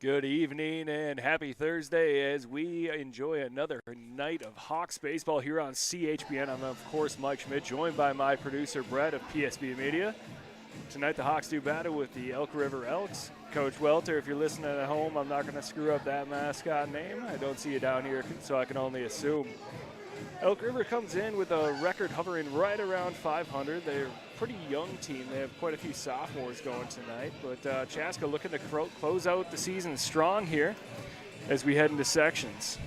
Good evening and happy Thursday as we enjoy another night of Hawks baseball here on CHBN. I'm, of course, Mike Schmidt, joined by my producer, Brett of PSB Media. Tonight, the Hawks do battle with the Elk River Elks. Coach Welter, if you're listening at home, I'm not going to screw up that mascot name. I don't see you down here, so I can only assume. Elk River comes in with a record hovering right around 500. They're a pretty young team. They have quite a few sophomores going tonight. But Chaska looking to close out the season strong here as we head into sections.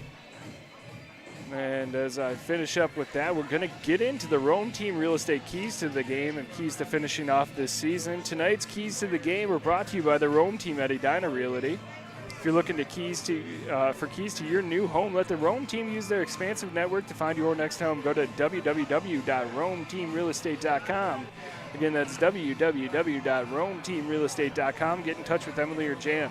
And as I finish up with that, we're going to get into the Rome Team Real Estate Keys to the Game and keys to finishing off this season. Tonight's Keys to the Game are brought to you by the Rome Team at Edina Realty. If you're looking for keys to your new home, let the Rome Team use their expansive network to find your next home. Go to www.rometeamrealestate.com. Again, that's www.rometeamrealestate.com. Get in touch with Emily or Jan.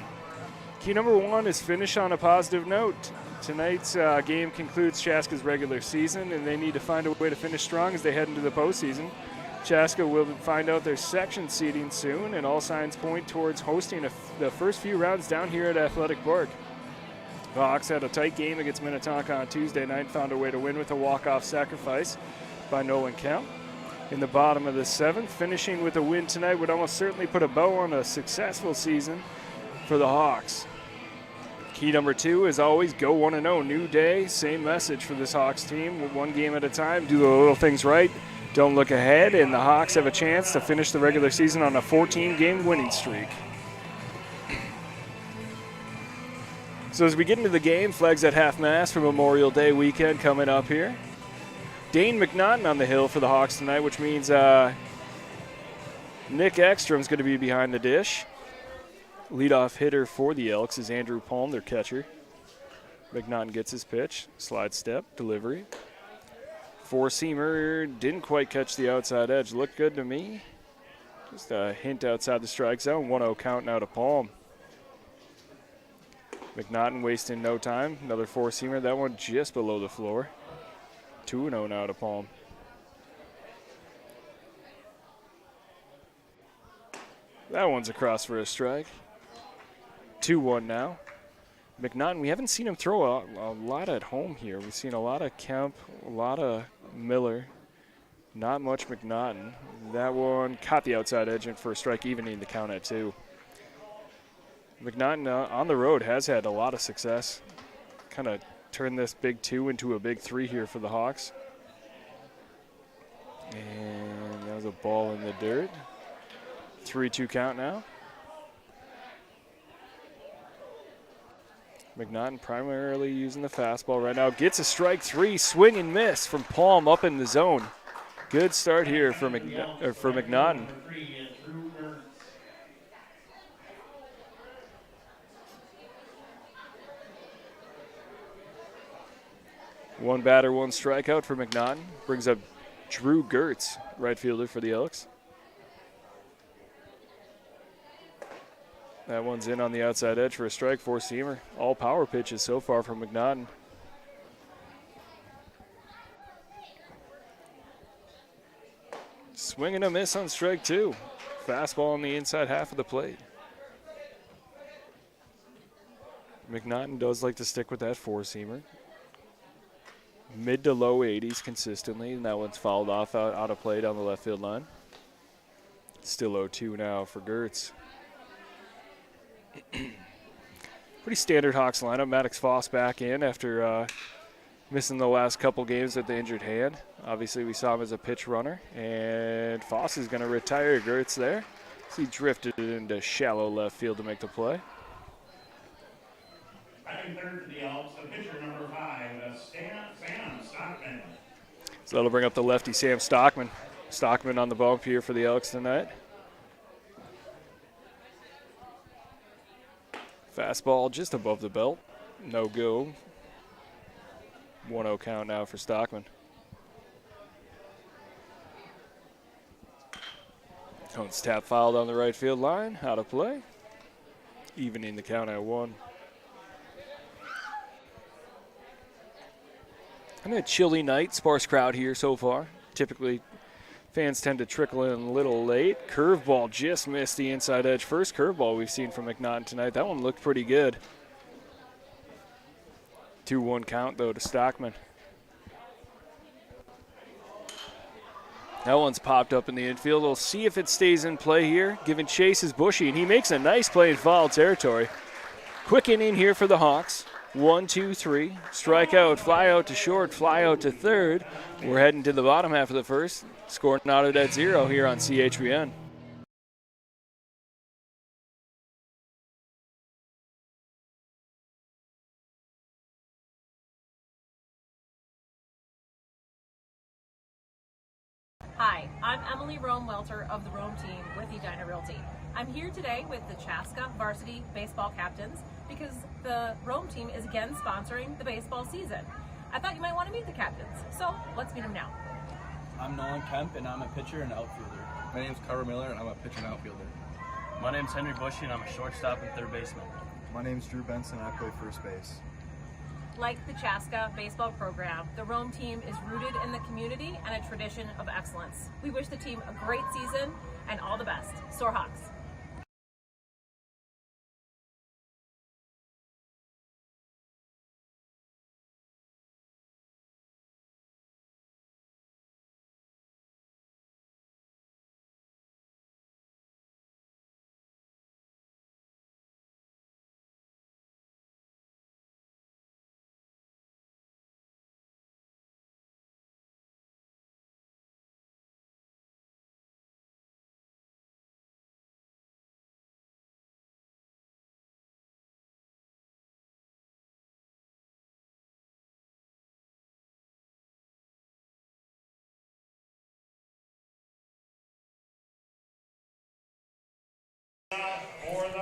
Key number one is finish on a positive note. Tonight's game concludes Chaska's regular season, and they need to find a way to finish strong as they head into the postseason. Chaska will find out their section seeding soon, and all signs point towards hosting the first few rounds down here at Athletic Park. The Hawks had a tight game against Minnetonka on Tuesday night, found a way to win with a walk-off sacrifice by Nolan Kemp. In the bottom of the seventh, finishing with a win tonight would almost certainly put a bow on a successful season for the Hawks. Key number two is always go 1-0. New day, same message for this Hawks team. One game at a time, do the little things right. Don't look ahead, and the Hawks have a chance to finish the regular season on a 14-game winning streak. So as we get into the game, flags at half-mast for Memorial Day weekend coming up here. Dane McNaughton on the hill for the Hawks tonight, which means Nick Ekstrom's going to be behind the dish. Leadoff hitter for the Elks is Andrew Palm, their catcher. McNaughton gets his pitch, slide step, delivery. Four-seamer didn't quite catch the outside edge. Looked good to me. Just a hint outside the strike zone. 1-0 count now to Palm. McNaughton wasting no time. Another four-seamer. That one just below the floor. 2-0 now to Palm. That one's across for a strike. 2-1 now. McNaughton, we haven't seen him throw a lot at home here. We've seen a lot of Kemp, a lot of Miller, not much McNaughton. That one caught the outside edge and for a strike, evening the count at 2. McNaughton on the road has had a lot of success. Kind of turned this big 2 into a big 3 here for the Hawks. And that was a ball in the dirt. 3-2 count now. McNaughton primarily using the fastball right now. Gets a strike 3, swing and miss from Palm up in the zone. Good start here for McNaughton. One batter, one strikeout for McNaughton. Brings up Drew Gertz, right fielder for the Elks. That one's in on the outside edge for a strike, four-seamer. All power pitches so far from McNaughton. Swing and a miss on strike 2. Fastball on the inside half of the plate. McNaughton does like to stick with that four-seamer. Mid to low 80s consistently, and that one's fouled off out of play down the left field line. Still 0-2 now for Gertz. Pretty standard Hawks lineup. Maddox Foss back in after missing the last couple games with the injured hand. Obviously, we saw him as a pitch runner, and Foss is going to retire Gertz there. So he drifted it into shallow left field to make the play. Batting third for the Elks, the pitcher number 5, Sam Stockman. So that'll bring up the lefty Sam Stockman. Stockman on the bump here for the Elks tonight. Fastball just above the belt. No go. 1-0 count now for Stockman. Cones tap fouled on the right field line. Out of play. Evening the count at 1. And a chilly night. Sparse crowd here so far. Typically Fans tend to trickle in a little late. Curveball just missed the inside edge. First curveball we've seen from McNaughton tonight. That one looked pretty good. 2-1 count, though, to Stockman. That one's popped up in the infield. We'll see if it stays in play here. Giving chase is Bushy, and he makes a nice play in foul territory. Quick inning here for the Hawks. 1, 2, 3. Strike out, fly out to short, fly out to third. We're heading to the bottom half of the first. Score knotted at 0 here on CHBN. Hi, I'm Emily Rome-Welter of the Rome team with Edina Realty. I'm here today with the Chaska varsity baseball captains because the Rome team is again sponsoring the baseball season. I thought you might want to meet the captains, so let's meet them now. I'm Nolan Kemp, and I'm a pitcher and outfielder. My name's Carver Miller, and I'm a pitcher and outfielder. My name's Henry Bushy, and I'm a shortstop and third baseman. My name's Drew Benson, and I play first base. Like the Chaska baseball program, the Rome team is rooted in the community and a tradition of excellence. We wish the team a great season and all the best. Soar Hawks!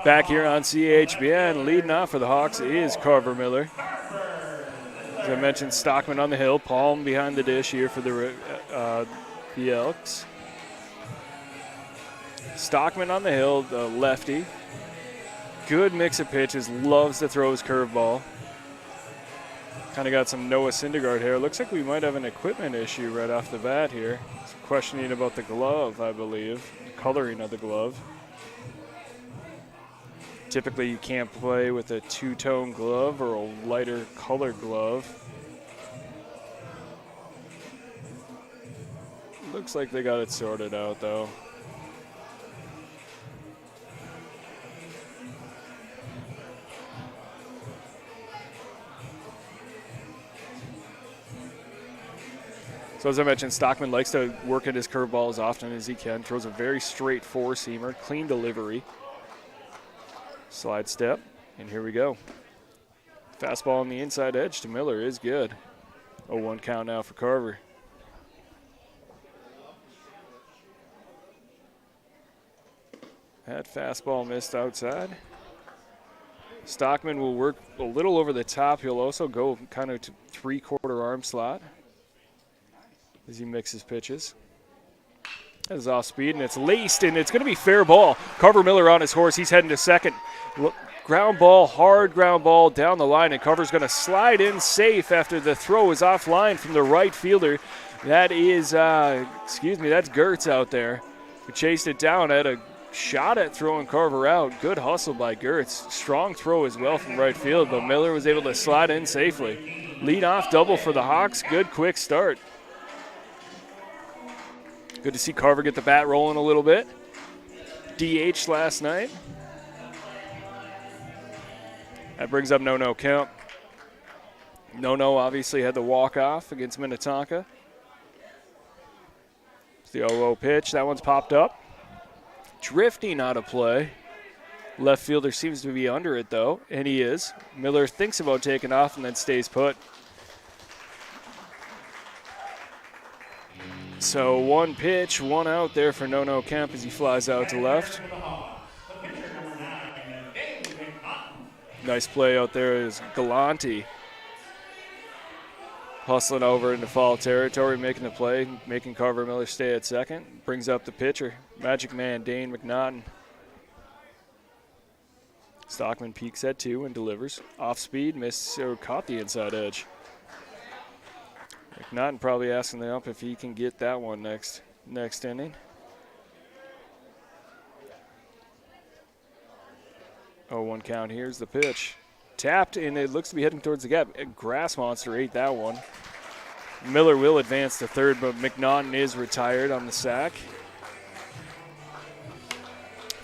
Back here on CHBN, leading off for the Hawks is Carver Miller. As I mentioned, Stockman on the hill, Palm behind the dish here for the Elks. Stockman on the hill, the lefty. Good mix of pitches, loves to throw his curveball. Kind of got some Noah Syndergaard hair. Looks like we might have an equipment issue right off the bat here. Some questioning about the glove, I believe, the coloring of the glove. Typically, you can't play with a two-tone glove or a lighter color glove. Looks like they got it sorted out, though. So as I mentioned, Stockman likes to work at his curveball as often as he can. Throws a very straight four-seamer, clean delivery. Slide step, and here we go. Fastball on the inside edge to Miller is good. 0-1 count now for Carver. That fastball missed outside. Stockman will work a little over the top. He'll also go kind of to three-quarter arm slot as he mixes pitches. That is off speed, and it's laced, and it's going to be fair ball. Carver Miller on his horse. He's heading to second. Ground ball, hard ground ball down the line, and Carver's going to slide in safe after the throw is offline from the right fielder. That is, that's Gertz out there. He chased it down, had a shot at throwing Carver out. Good hustle by Gertz. Strong throw as well from right field, but Miller was able to slide in safely. Lead off double for the Hawks. Good quick start. Good to see Carver get the bat rolling a little bit. DH last night. That brings up No Kemp. No obviously had the walk-off against Minnetonka. It's the 0-0 pitch. That one's popped up. Drifting out of play. Left fielder seems to be under it, though, and he is. Miller thinks about taking off and then stays put. So one pitch, one out there for No Kemp as he flies out to left. Nice play out there is Galante. Hustling over into foul territory, making the play, making Carver Miller stay at second. Brings up the pitcher, Magic Man, Dane McNaughton. Stockman peeks at 2 and delivers. Off speed, missed, or caught the inside edge. McNaughton probably asking the ump if he can get that one next. next inning. 0-1 count. Here's the pitch. Tapped, and it looks to be heading towards the gap. A grass monster ate that one. Miller will advance to third, but McNaughton is retired on the sack.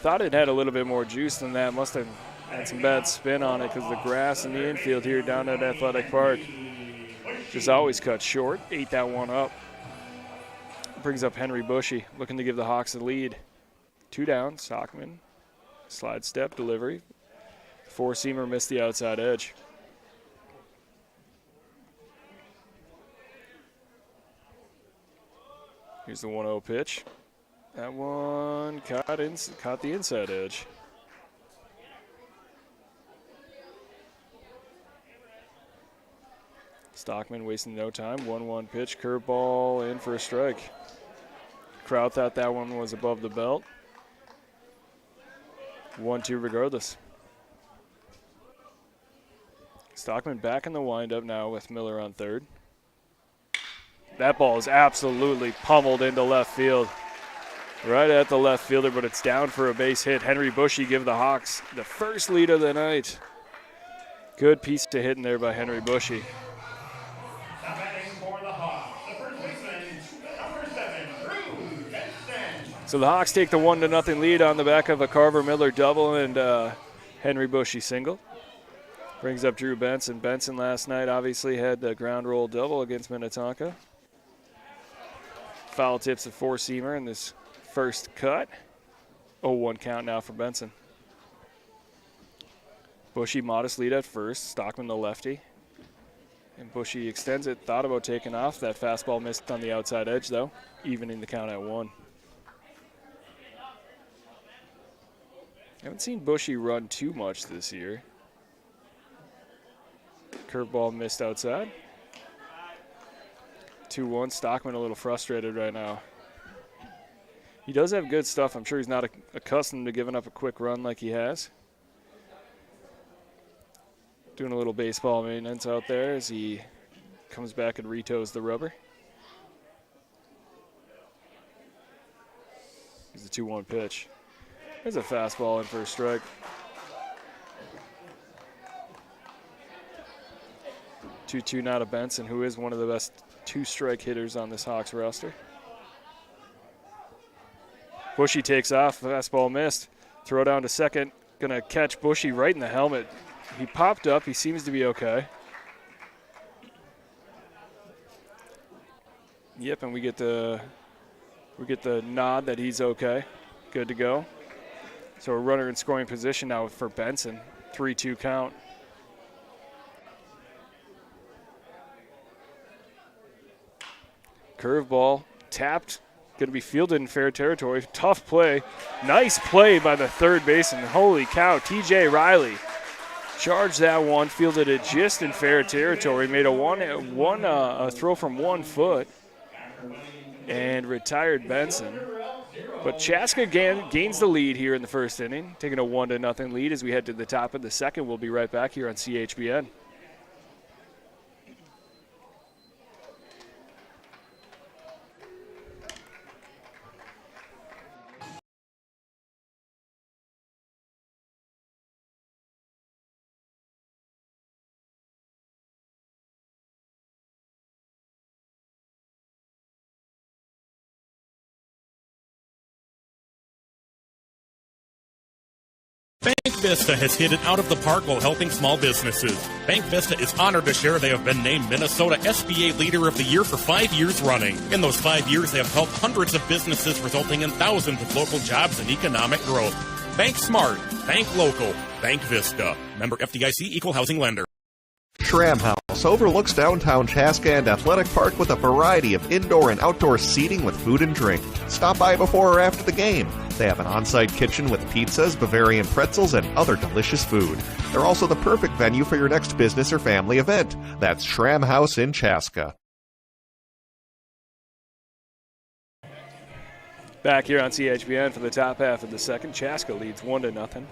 Thought it had a little bit more juice than that. Must have had some bad spin on it because the grass in the infield here down at Athletic Park just always cut short. Ate that one up. Brings up Henry Bushy, looking to give the Hawks the lead. 2 down, Stockman. Slide step delivery. Four-seamer missed the outside edge. Here's the 1-0 pitch. That one caught the inside edge. Stockman wasting no time. 1-1 pitch, curveball in for a strike. Crowd thought that one was above the belt. 1-2 regardless. Stockman back in the windup now with Miller on third. That ball is absolutely pummeled into left field. Right at the left fielder, but it's down for a base hit. Henry Bushy give the Hawks the first lead of the night. Good piece to hitting there by Henry Bushy. Batting for the Hawks, the first baseman, number 7, Drew Benson. So the Hawks take the 1-0 lead on the back of a Carver Miller double and Henry Bushy single. Brings up Drew Benson. Benson last night obviously had the ground roll double against Minnetonka. Foul tips a four-seamer in this first cut. 0-1 count now for Benson. Bushy modest lead at first. Stockman the lefty. And Bushy extends it. Thought about taking off. That fastball missed on the outside edge though, evening the count at 1. Haven't seen Bushy run too much this year. Curveball missed outside. 2-1. Stockman a little frustrated right now. He does have good stuff. I'm sure he's not accustomed to giving up a quick run like he has. Doing a little baseball maintenance out there as he comes back and retoes the rubber. Here's the 2-1 pitch. There's a fastball in for a strike. 2-2 now to Benson, who is one of the best two-strike hitters on this Hawks roster. Bushy takes off, fastball missed. Throw down to second, gonna catch Bushy right in the helmet. He popped up, he seems to be okay. Yep, and we get the nod that he's okay. Good to go. So a runner in scoring position now for Benson. 3-2 count. Curveball, tapped, going to be fielded in fair territory. Tough play. Nice play by the third baseman. Holy cow, TJ Riley charged that one, fielded it just in fair territory, made a throw from 1 foot, and retired Benson. But Chaska gains the lead here in the first inning, taking a 1-0 lead as we head to the top of the second. We'll be right back here on CHBN. Bank Vista has hit it out of the park while helping small businesses. Bank Vista is honored to share they have been named Minnesota SBA Leader of the Year for 5 years running. In those 5 years, they have helped hundreds of businesses, resulting in thousands of local jobs and economic growth. Bank smart. Bank local. Bank Vista. Member FDIC, Equal Housing Lender. Schramm House overlooks downtown Chaska and Athletic Park with a variety of indoor and outdoor seating with food and drink. Stop by before or after the game. They have an on-site kitchen with pizzas, Bavarian pretzels, and other delicious food. They're also the perfect venue for your next business or family event. That's Schramm House in Chaska. Back here on CHBN for the top half of the second. Chaska leads 1-0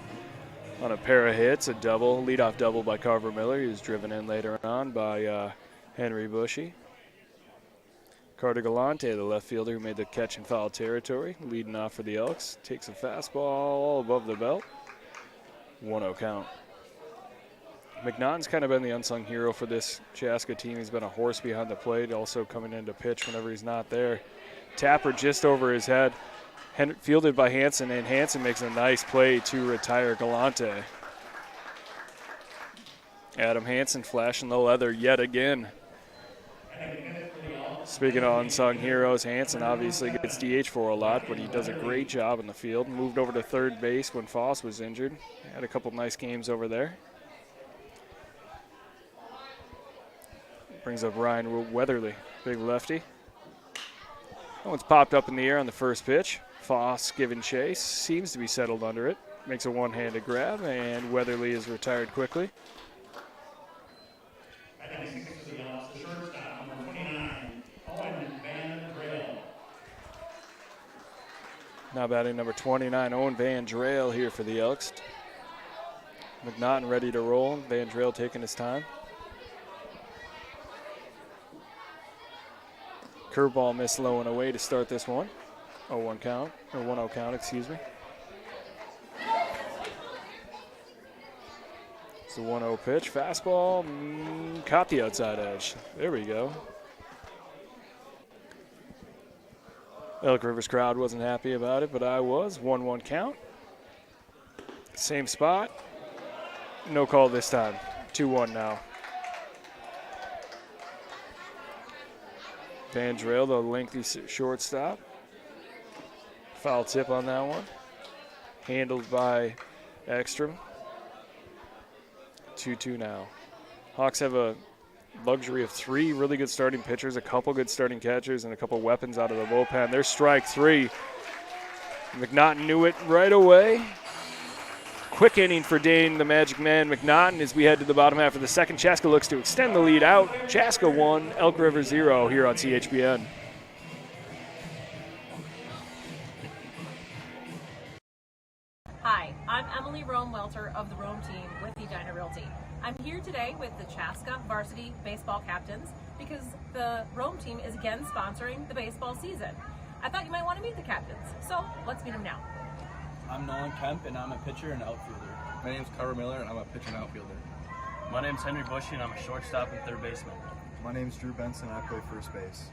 on a pair of hits, a double, leadoff double by Carver Miller. He was driven in later on by Henry Bushy. Carter Galante, the left fielder who made the catch in foul territory, leading off for the Elks, takes a fastball above the belt. 1-0 count. McNaughton's kind of been the unsung hero for this Chaska team. He's been a horse behind the plate, also coming in to pitch whenever he's not there. Tapper just over his head, fielded by Hansen, and Hansen makes a nice play to retire Galante. Adam Hansen flashing the leather yet again. Speaking of unsung heroes, Hansen obviously gets DH for a lot, but he does a great job in the field. Moved over to third base when Foss was injured. Had a couple nice games over there. Brings up Ryan Weatherly, big lefty. That one's popped up in the air on the first pitch. Foss giving chase, seems to be settled under it. Makes a one-handed grab, and Weatherly is retired quickly. Now batting number 29, Owen Van Drail here for the Elks. McNaughton ready to roll. Van Drail taking his time. Curveball missed low and away to start this one. 0-1 count, or 1-0 count, excuse me. It's a 1-0 pitch. Fastball, caught the outside edge. There we go. Elk River's crowd wasn't happy about it, but I was. 1-1 count. Same spot. No call this time. 2-1 now. Van Drail, the lengthy shortstop. Foul tip on that one. Handled by Ekstrom. 2-2 now. Hawks have a luxury of 3 really good starting pitchers, a couple good starting catchers, and a couple weapons out of the bullpen. There's strike 3. McNaughton knew it right away. Quick inning for Dane, the Magic Man McNaughton, as we head to the bottom half of the second. Chaska looks to extend the lead out. Chaska 1, Elk River 0 here on CHBN. Hi, I'm Emily Rome-Welter of the Rome team with Edina Realty. I'm here today with the Chaska varsity baseball captains because the Rome team is again sponsoring the baseball season. I thought you might want to meet the captains, so let's meet them now. I'm Nolan Kemp, and I'm a pitcher and outfielder. My name's Carter Miller, and I'm a pitcher and outfielder. My name's Henry Bushy, and I'm a shortstop and third baseman. My name's Drew Benson, and I play first base.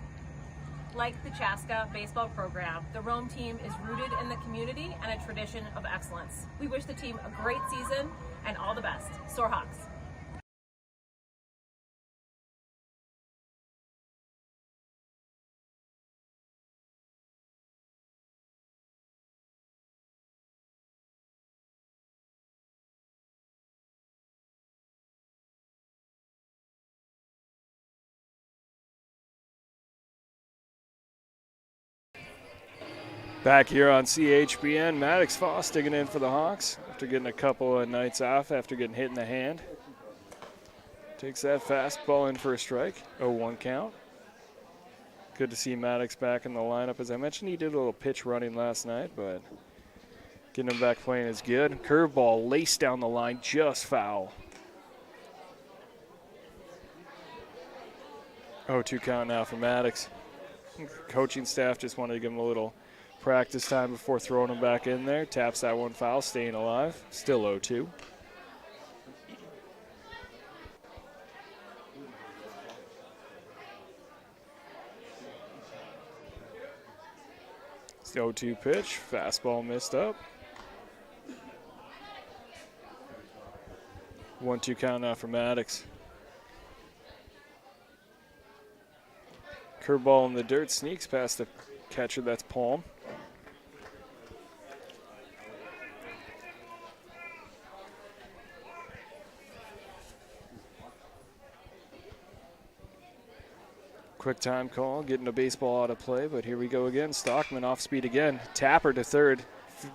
Like the Chaska baseball program, the Rome team is rooted in the community and a tradition of excellence. We wish the team a great season and all the best. Soar Hawks. Back here on CHBN, Maddox Foss digging in for the Hawks after getting a couple of nights off after getting hit in the hand. Takes that fastball in for a strike. 0-1 count. Good to see Maddox back in the lineup. As I mentioned, he did a little pitch running last night, but getting him back playing is good. Curveball laced down the line, just foul. 0-2 count now for Maddox. Coaching staff just wanted to give him a little practice time before throwing him back in there. Taps that one foul, staying alive. Still 0-2. It's the 0-2 pitch. Fastball missed up. 1-2 count now for Maddox. Curveball in the dirt, sneaks past the catcher, that's Palm. Quick time call, getting a baseball out of play, but here we go again. Stockman off speed again. Tapper to third,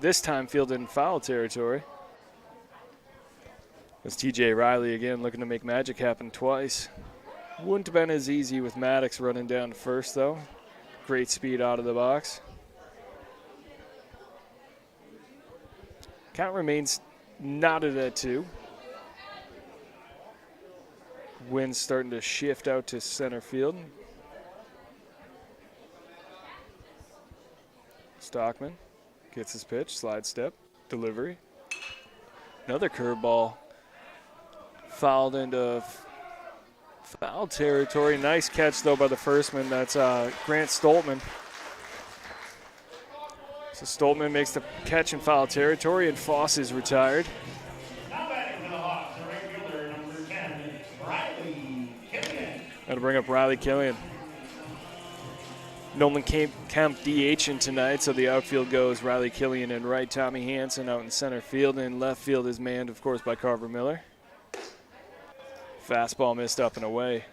this time fielded in foul territory. It's TJ Riley again looking to make magic happen twice. Wouldn't have been as easy with Maddox running down to first, though. Great speed out of the box. Count remains knotted at 2. Wind's starting to shift out to center field. Stockman gets his pitch, slide step, delivery. Another curveball. Fouled into foul territory. Nice catch, though, by the firstman. That's Grant Stoltman. So Stoltman makes the catch in foul territory, and Foss is retired. Now batting for the Hawks, the right fielder, number 10, Riley Killian. That'll bring up Riley Killian. Nolan Kemp DHing tonight, so the outfield goes Riley Killian in right, Tommy Hansen out in center field, and left field is manned, of course, by Carver Miller. Fastball missed up and away.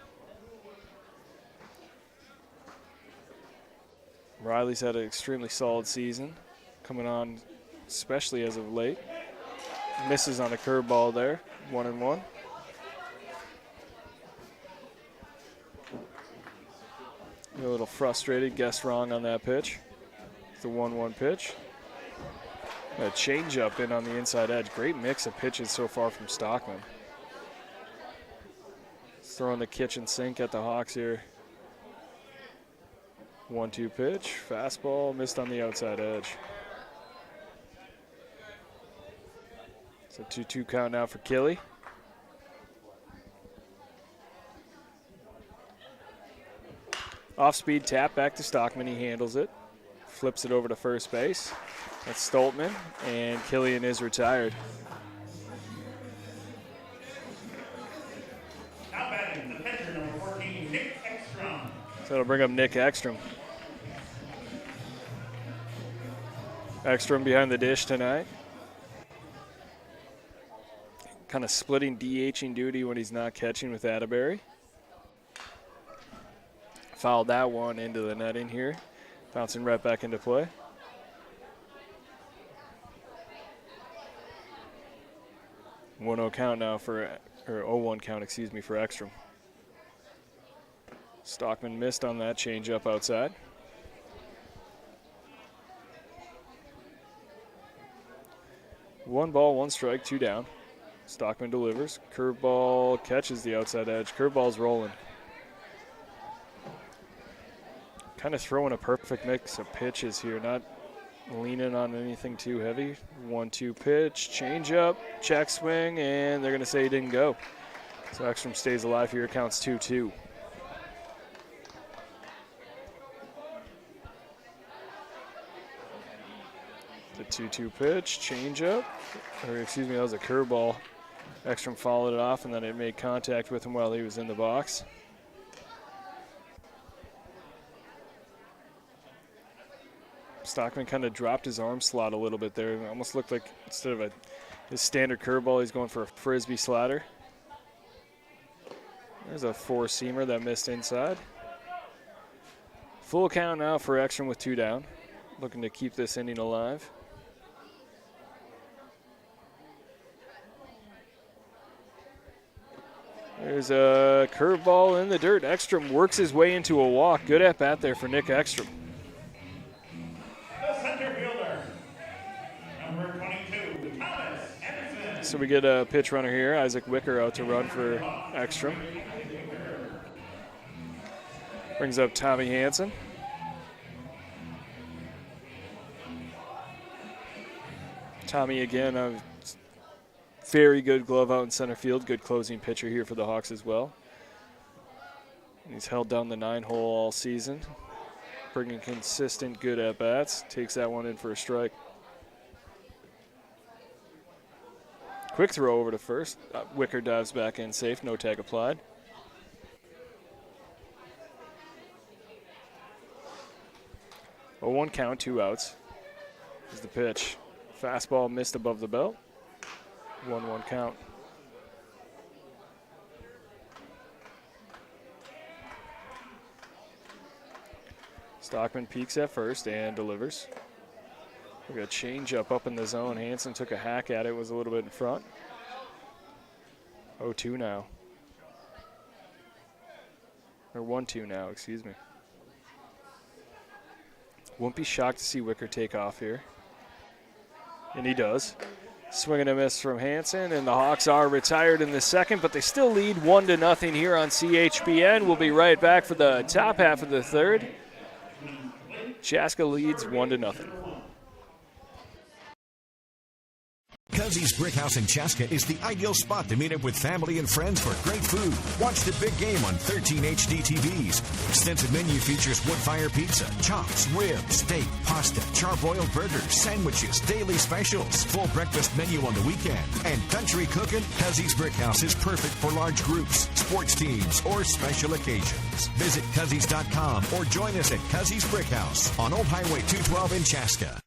Riley's had an extremely solid season, coming on especially as of late. Misses on a curveball there, 1-1. A little frustrated, guessed wrong on that pitch. It's a 1-1 pitch. A changeup in on the inside edge. Great mix of pitches so far from Stockman. Throwing the kitchen sink at the Hawks here. 1-2 pitch, fastball, missed on the outside edge. It's a 2-2 count now for Killy. Off-speed tap back to Stockman, he handles it. Flips it over to first base. That's Stoltman, and Killian is retired. Now batting, the pitcher, number 14, Nick Ekstrom. So that'll bring up Nick Ekstrom. Ekstrom behind the dish tonight. Kind of splitting DHing duty when he's not catching with Atterbury. Fouled that one into the netting here. Bouncing right back into play. Or 0-1 count, excuse me, for Ekstrom. Stockman missed on that changeup outside. One ball, one strike, 2 down. Stockman delivers. Curveball catches the outside edge. Curveball's rolling. Kind of throwing a perfect mix of pitches here, not leaning on anything too heavy. 1-2 pitch, changeup, check swing, and they're going to say he didn't go. So Ekstrom stays alive here, counts 2-2. The 2-2 pitch, changeup, or excuse me, that was a curveball. Ekstrom followed it off, and then it made contact with him while he was in the box. Stockman kind of dropped his arm slot a little bit there. It almost looked like instead of his standard curveball, he's going for a frisbee slider. There's a 4-seamer that missed inside. Full count now for Ekstrom with 2 down. Looking to keep this inning alive. There's a curveball in the dirt. Ekstrom works his way into a walk. Good at bat there for Nick Ekstrom. The center fielder, number 22, Thomas Anderson. So we get a pitch runner here. Isaac Wicker out to run for Ekstrom. Brings up Tommy Hansen. Tommy again, a very good glove out in center field. Good closing pitcher here for the Hawks as well. He's held down the 9-hole all season, bringing consistent good at-bats. Takes that one in for a strike. Quick throw over to first. Wicker dives back in safe, no tag applied. A 1 count, 2 outs is the pitch. Fastball missed above the belt. 1-1 count. Stockman peeks at first and delivers. We got a changeup up in the zone. Hansen took a hack at it, was a little bit in front. 0-2 now. Or 1-2 now, excuse me. Won't be shocked to see Wicker take off here. And he does. Swing and a miss from Hansen, and the Hawks are retired in the second, but they still lead 1-0 here on CHBN. We'll be right back for the top half of the third. Chaska leads 1-0. Cuzzy's Brickhouse in Chaska is the ideal spot to meet up with family and friends for great food. Watch the big game on 13 HD TVs. Extensive menu features wood-fire pizza, chops, ribs, steak, pasta, charbroiled burgers, sandwiches, daily specials, full breakfast menu on the weekend, and country cooking. Cuzzy's Brickhouse is perfect for large groups, sports teams, or special occasions. Visit Cuzzies.com or join us at Cuzzy's Brickhouse on Old Highway 212 in Chaska.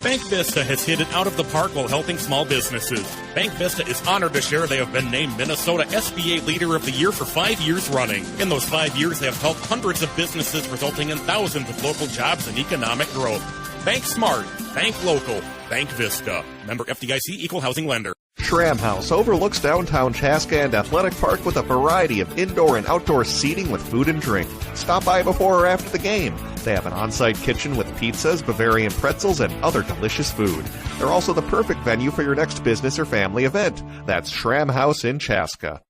Bank Vista has hit it out of the park while helping small businesses. Bank Vista is honored to share they have been named Minnesota SBA Leader of the Year for 5 years running. In those 5 years, they have helped hundreds of businesses, resulting in thousands of local jobs and economic growth. Bank smart, bank local, Bank Vista. Member FDIC, Equal Housing Lender. Schramm House overlooks downtown Chaska and Athletic Park with a variety of indoor and outdoor seating with food and drink. Stop by before or after the game. They have an on-site kitchen with pizzas, Bavarian pretzels, and other delicious food. They're also the perfect venue for your next business or family event. That's Schramm House in Chaska.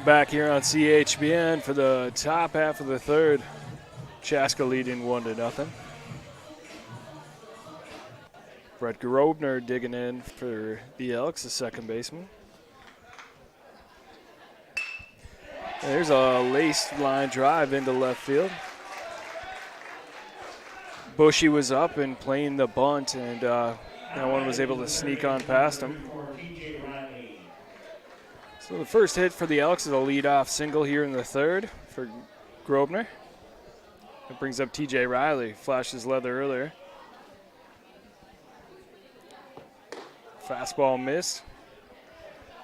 Back here on CHBN for the top half of the third. Chaska leading 1-0. Brett Grobner digging in for the Elks, the second baseman. There's a lace line drive into left field. Bushy was up and playing the bunt, and that one was able to sneak on past him. So the first hit for the Elks is a leadoff single here in the third for Grobner. It brings up TJ Riley, flashed his leather earlier. Fastball missed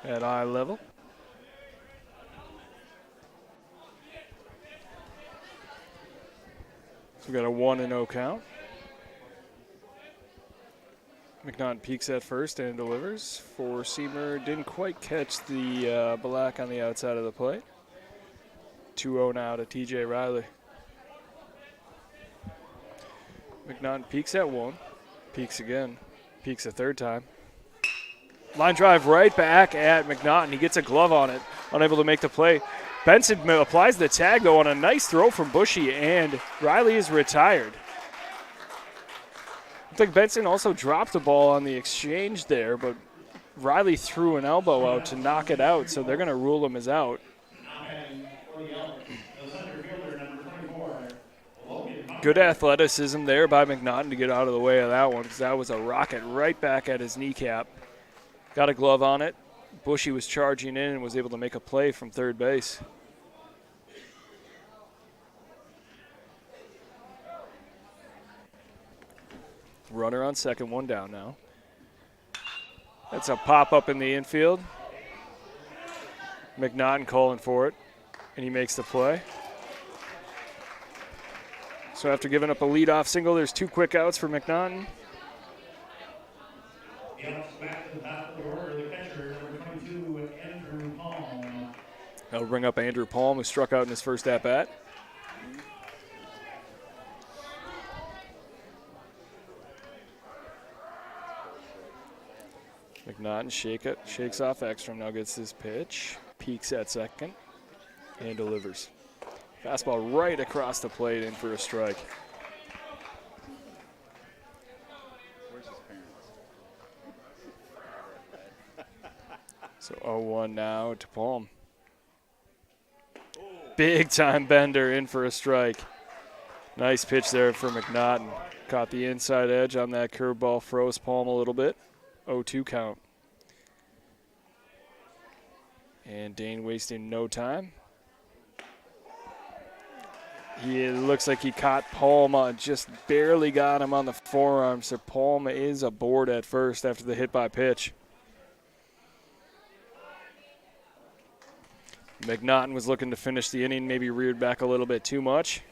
at eye level. So we got a 1-0 count. McNaughton peeks at first and delivers. Four-seamer didn't quite catch the black on the outside of the plate. 2-0 now to TJ Riley. McNaughton peeks at one, peeks again, peeks a third time. Line drive right back at McNaughton. He gets a glove on it, unable to make the play. Benson applies the tag, though, on a nice throw from Bushy, and Riley is retired. I think Benson also dropped the ball on the exchange there, but Riley threw an elbow out to knock it out, so they're going to rule him as out. Good athleticism there by McNaughton to get out of the way of that one, because that was a rocket right back at his kneecap. Got a glove on it. Bushy was charging in and was able to make a play from third base. Runner on second, one down now. That's a pop-up in the infield. McNaughton calling for it, and he makes the play. So after giving up a leadoff single, there's two quick outs for McNaughton. That'll bring up Andrew Palm, who struck out in his first at-bat. McNaughton shakes off Ekstrom, now gets his pitch, peeks at second, and delivers. Fastball right across the plate in for a strike. Where's his parents? So 0-1 now to Palm. Big time bender in for a strike. Nice pitch there for McNaughton. Caught the inside edge on that curveball, froze Palm a little bit. 0-2 count. And Dane wasting no time. It looks like he caught Palm, just barely got him on the forearm, so Palm is aboard at first after the hit by pitch. McNaughton was looking to finish the inning, maybe reared back a little bit too much.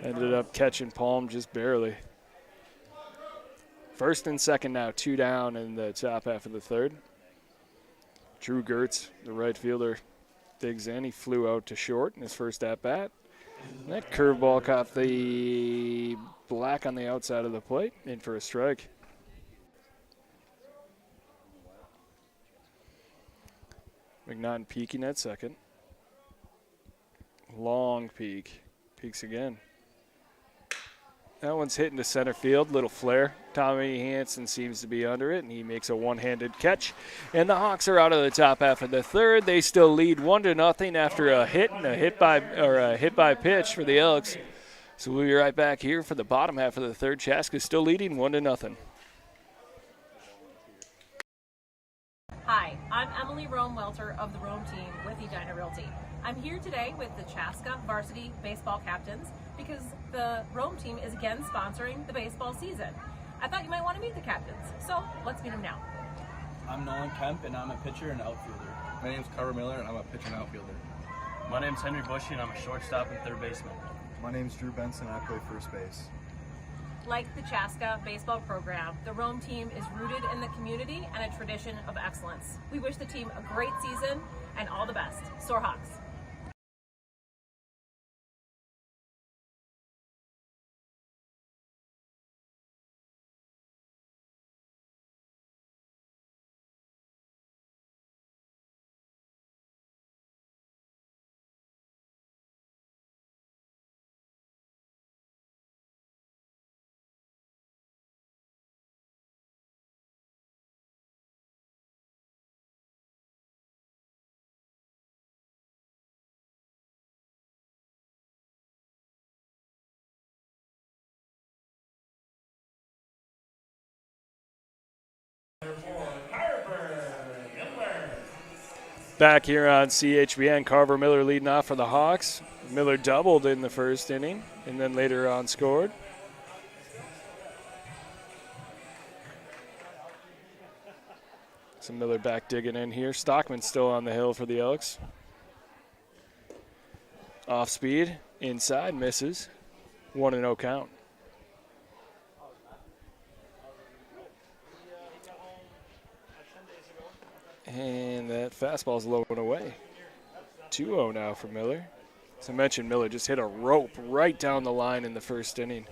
Ended up catching Palm just barely. First and second now, two down in the top half of the third. Drew Gertz, the right fielder, Digs in. He flew out to short in his first at-bat. That curveball caught the black on the outside of the plate. In for a strike. McNaughton peeking at second. Long peek. Peeks again. That one's hitting to center field. Little flare. Tommy Hansen seems to be under it, and he makes a one-handed catch. And the Hawks are out of the top half of the third. They still lead 1-0 after a hit and a hit by pitch for the Elks. So we'll be right back here for the bottom half of the third. Chaska still leading 1-0. Hi, I'm Emily Rome-Welter of the Rome team with Edina Realty. I'm here today with the Chaska varsity baseball captains because the Rome team is again sponsoring the baseball season. I thought you might want to meet the captains, so let's meet them now. I'm Nolan Kemp, and I'm a pitcher and outfielder. My name's Carver Miller, and I'm a pitcher and outfielder. My name's Henry Bushy, and I'm a shortstop and third baseman. My name's Drew Benson, and I play first base. Like the Chaska baseball program, the Rome team is rooted in the community and a tradition of excellence. We wish the team a great season and all the best. Soar Hawks. Back here on CHBN, Carver Miller leading off for the Hawks. Miller doubled in the first inning and then later on scored. So Miller back digging in here. Stockman still on the hill for the Elks. Off speed, inside, misses. 1-0 count. And that fastball's low and away. 2-0 now for Miller. As I mentioned, Miller just hit a rope right down the line in the first inning.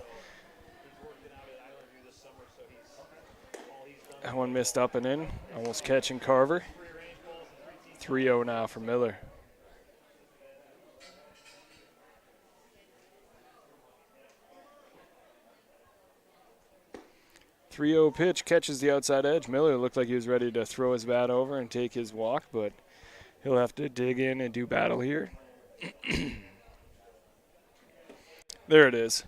That one missed up and in, almost catching Carver. 3-0 now for Miller. .30 pitch catches the outside edge. Miller looked like he was ready to throw his bat over and take his walk, but he'll have to dig in and do battle here. There it is.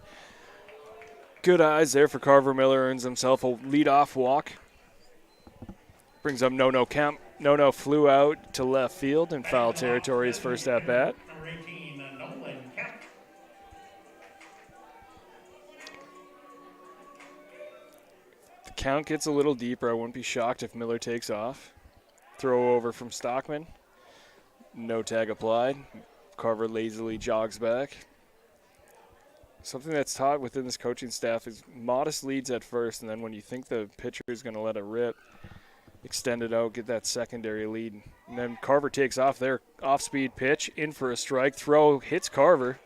Good eyes there for Carver. Miller earns himself a leadoff walk. Brings up No Kemp. No flew out to left field in foul territory his first at bat. Number 18, Nolan Kemp. The count gets a little deeper. I wouldn't be shocked if Miller takes off. Throw over from Stockman. No tag applied. Carver lazily jogs back. Something that's taught within this coaching staff is modest leads at first, and then when you think the pitcher is going to let it rip, extend it out, get that secondary lead. And then Carver takes off there. Off-speed pitch, in for a strike. Throw hits Carver.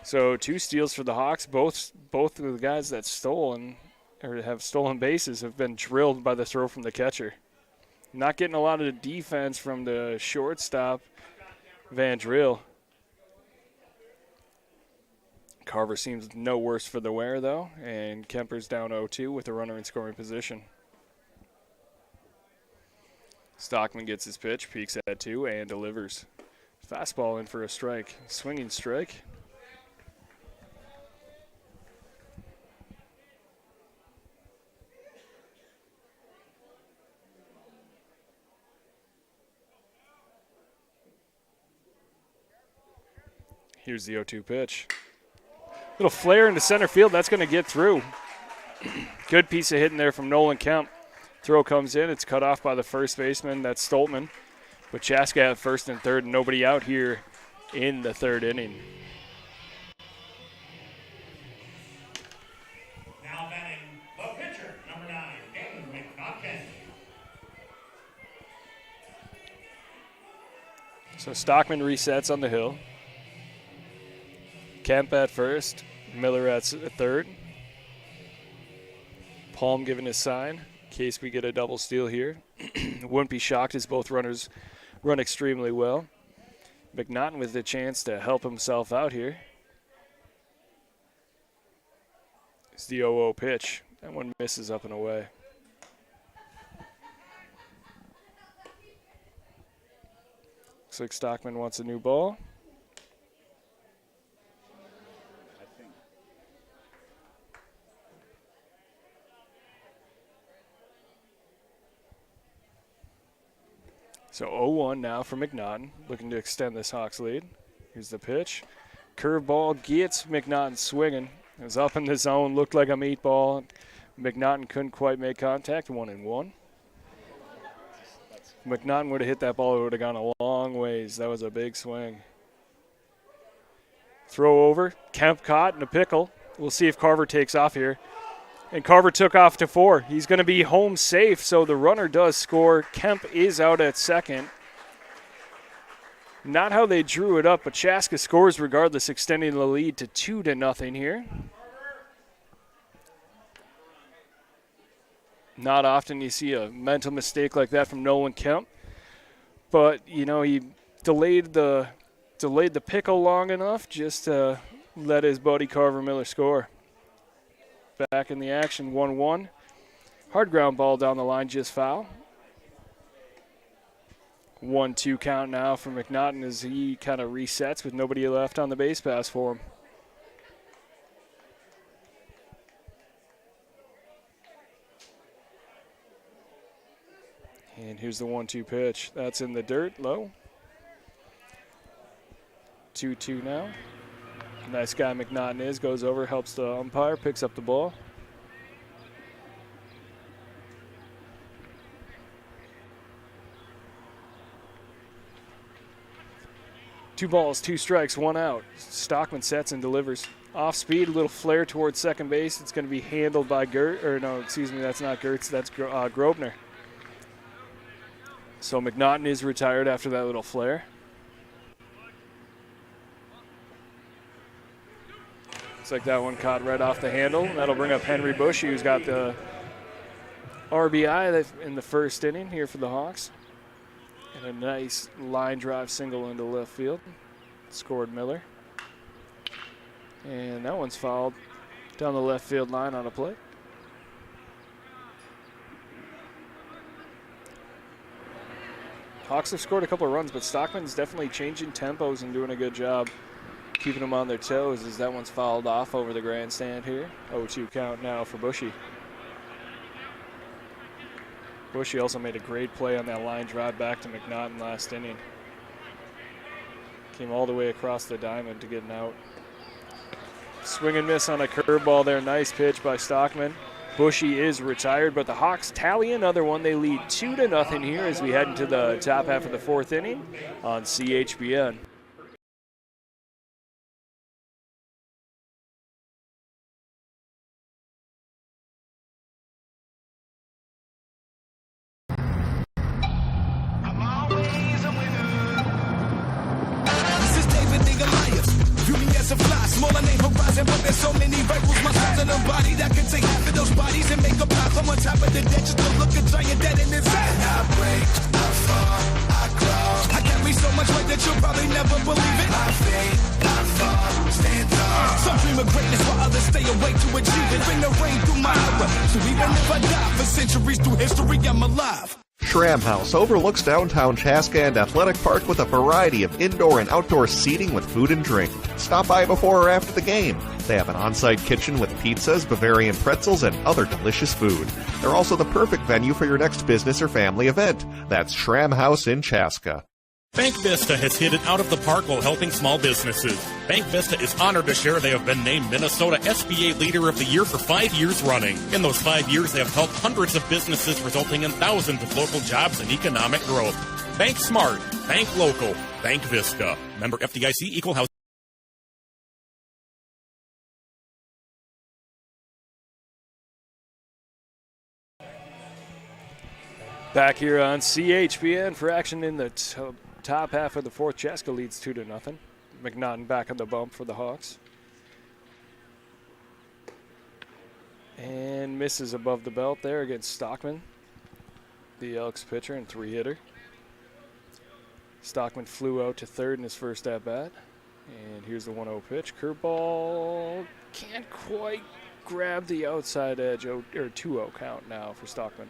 So 2 steals for the Hawks. Both of the guys that stolen or have stolen bases have been drilled by the throw from the catcher. Not getting a lot of defense from the shortstop, Van Drill. Carver seems no worse for the wear, though, and Kemper's down 0-2 with a runner in scoring position. Stockman gets his pitch, peeks at 2, and delivers. Fastball in for a strike. Swinging strike. Here's the 0-2 pitch. Little flare into center field. That's going to get through. Good piece of hitting there from Nolan Kemp. Throw comes in. It's cut off by the first baseman. That's Stoltman. But Chaska at first and third. Nobody out here in the third inning. Now batting the pitcher, number 9, Dan McNaughton. So Stockman resets on the hill. Kemp at first, Miller at third. Palm giving his sign in case we get a double steal here. Wouldn't be shocked as both runners run extremely well. McNaughton with the chance to help himself out here. It's the 0-0 pitch. That one misses up and away. Looks like Stockman wants a new ball. So 0-1 now for McNaughton, looking to extend this Hawks lead. Here's the pitch. Curveball gets McNaughton swinging. It was up in the zone, looked like a meatball. McNaughton couldn't quite make contact, 1-1. McNaughton would have hit that ball, it would have gone a long ways. That was a big swing. Throw over, Kemp caught in a pickle. We'll see if Carver takes off here. And Carver took off to 4. He's going to be home safe, so the runner does score. Kemp is out at second. Not how they drew it up, but Chaska scores regardless, extending the lead to 2-0 here. Not often you see a mental mistake like that from Nolan Kemp. But, you know, he delayed the pickle long enough just to let his buddy Carver Miller score. Back in the action, 1-1. Hard ground ball down the line, just foul. 1-2 count now for McNaughton as he kind of resets with nobody left on the base pass for him. And here's the 1-2 pitch. That's in the dirt, low. 2-2 now. Nice guy McNaughton is, goes over, helps the umpire, picks up the ball. Two balls, 2 strikes, 1 out. Stockman sets and delivers. Off speed, a little flare towards second base. It's going to be handled by that's not Gertz, that's Grobner. So McNaughton is retired after that little flare. Looks like that one caught right off the handle. That'll bring up Henry Bushy, who's got the RBI in the first inning here for the Hawks. And a nice line drive single into left field. Scored Miller. And that one's fouled down the left field line on a play. Hawks have scored a couple of runs, but Stockman's definitely changing tempos and doing a good job keeping them on their toes as that one's fouled off over the grandstand here. 0-2 count now for Bushy. Bushy also made a great play on that line drive back to McNaughton last inning. Came all the way across the diamond to get an out. Swing and miss on a curveball there. Nice pitch by Stockman. Bushy is retired, but the Hawks tally another one. They lead 2-0 here as we head into the top half of the 4th inning on CHBN. Smaller name horizon, but there's so many rifles. My son's in a body that can take half of those bodies and make a path. I'm on top of the dead, just to look a giant dead in his head. I break, I fall, I crawl. I carry so much weight that you'll probably never believe it. I fade, I fall, stand tall. Some dream of greatness while others stay awake to achieve it. Bring the rain through my era, so even if I die for centuries through history, I'm alive. Schramm House overlooks downtown Chaska and Athletic Park with a variety of indoor and outdoor seating with food and drink. Stop by before or after the game. They have an on-site kitchen with pizzas, Bavarian pretzels, and other delicious food. They're also the perfect venue for your next business or family event. That's Schramm House in Chaska. Bank Vista has hit it out of the park while helping small businesses. Bank Vista is honored to share they have been named Minnesota SBA Leader of the Year for 5 years running. In those 5 years, they have helped hundreds of businesses, resulting in thousands of local jobs and economic growth. Bank smart, bank local, Bank Vista. Member FDIC, Equal Housing. Back here on CHBN for action in the Top half of the fourth, Chaska leads 2-0. McNaughton back on the bump for the Hawks. And misses above the belt there against Stockman, the Elks pitcher and 3-hitter. Stockman flew out to third in his first at-bat. And here's the 1-0 pitch. Curveball can't quite grab the outside edge, or 2-0 count now for Stockman.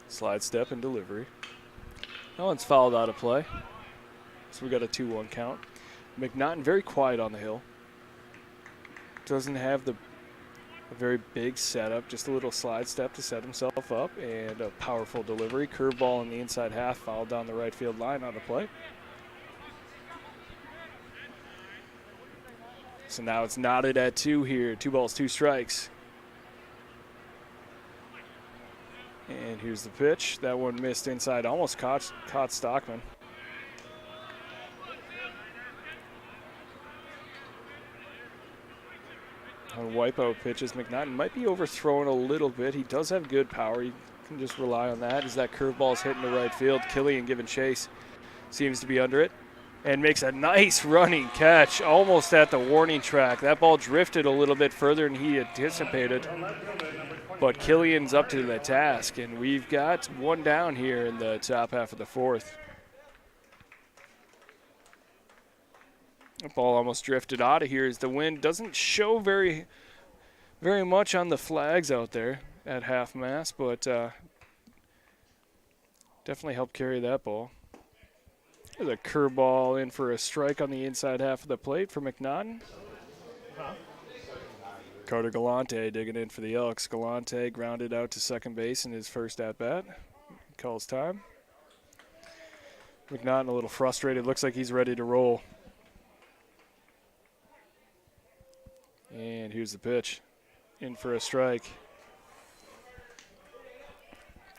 Slide step and delivery. That one's fouled out of play. So we got a 2-1 count. McNaughton very quiet on the hill. Doesn't have a very big setup, just a little slide step to set himself up, and a powerful delivery. Curveball in the inside half, fouled down the right field line out of play. So now it's knotted at 2 here. 2 balls, 2 strikes. And here's the pitch. That one missed inside, almost caught Stockman. On wipeout pitches, McNaughton might be overthrown a little bit. He does have good power. You can just rely on that as that curveball's hitting the right field. Killian giving chase. Seems to be under it. And makes a nice running catch almost at the warning track. That ball drifted a little bit further than he anticipated. But Killian's up to the task, and we've got one down here in the top half of the fourth. The ball almost drifted out of here as the wind doesn't show very much on the flags out there at half mast, but definitely helped carry that ball. There's a curveball in for a strike on the inside half of the plate for McNaughton. Carter Galante digging in for the Elks. Galante grounded out to second base in his first at-bat. Calls time. McNaughton a little frustrated. Looks like he's ready to roll. And here's the pitch. In for a strike.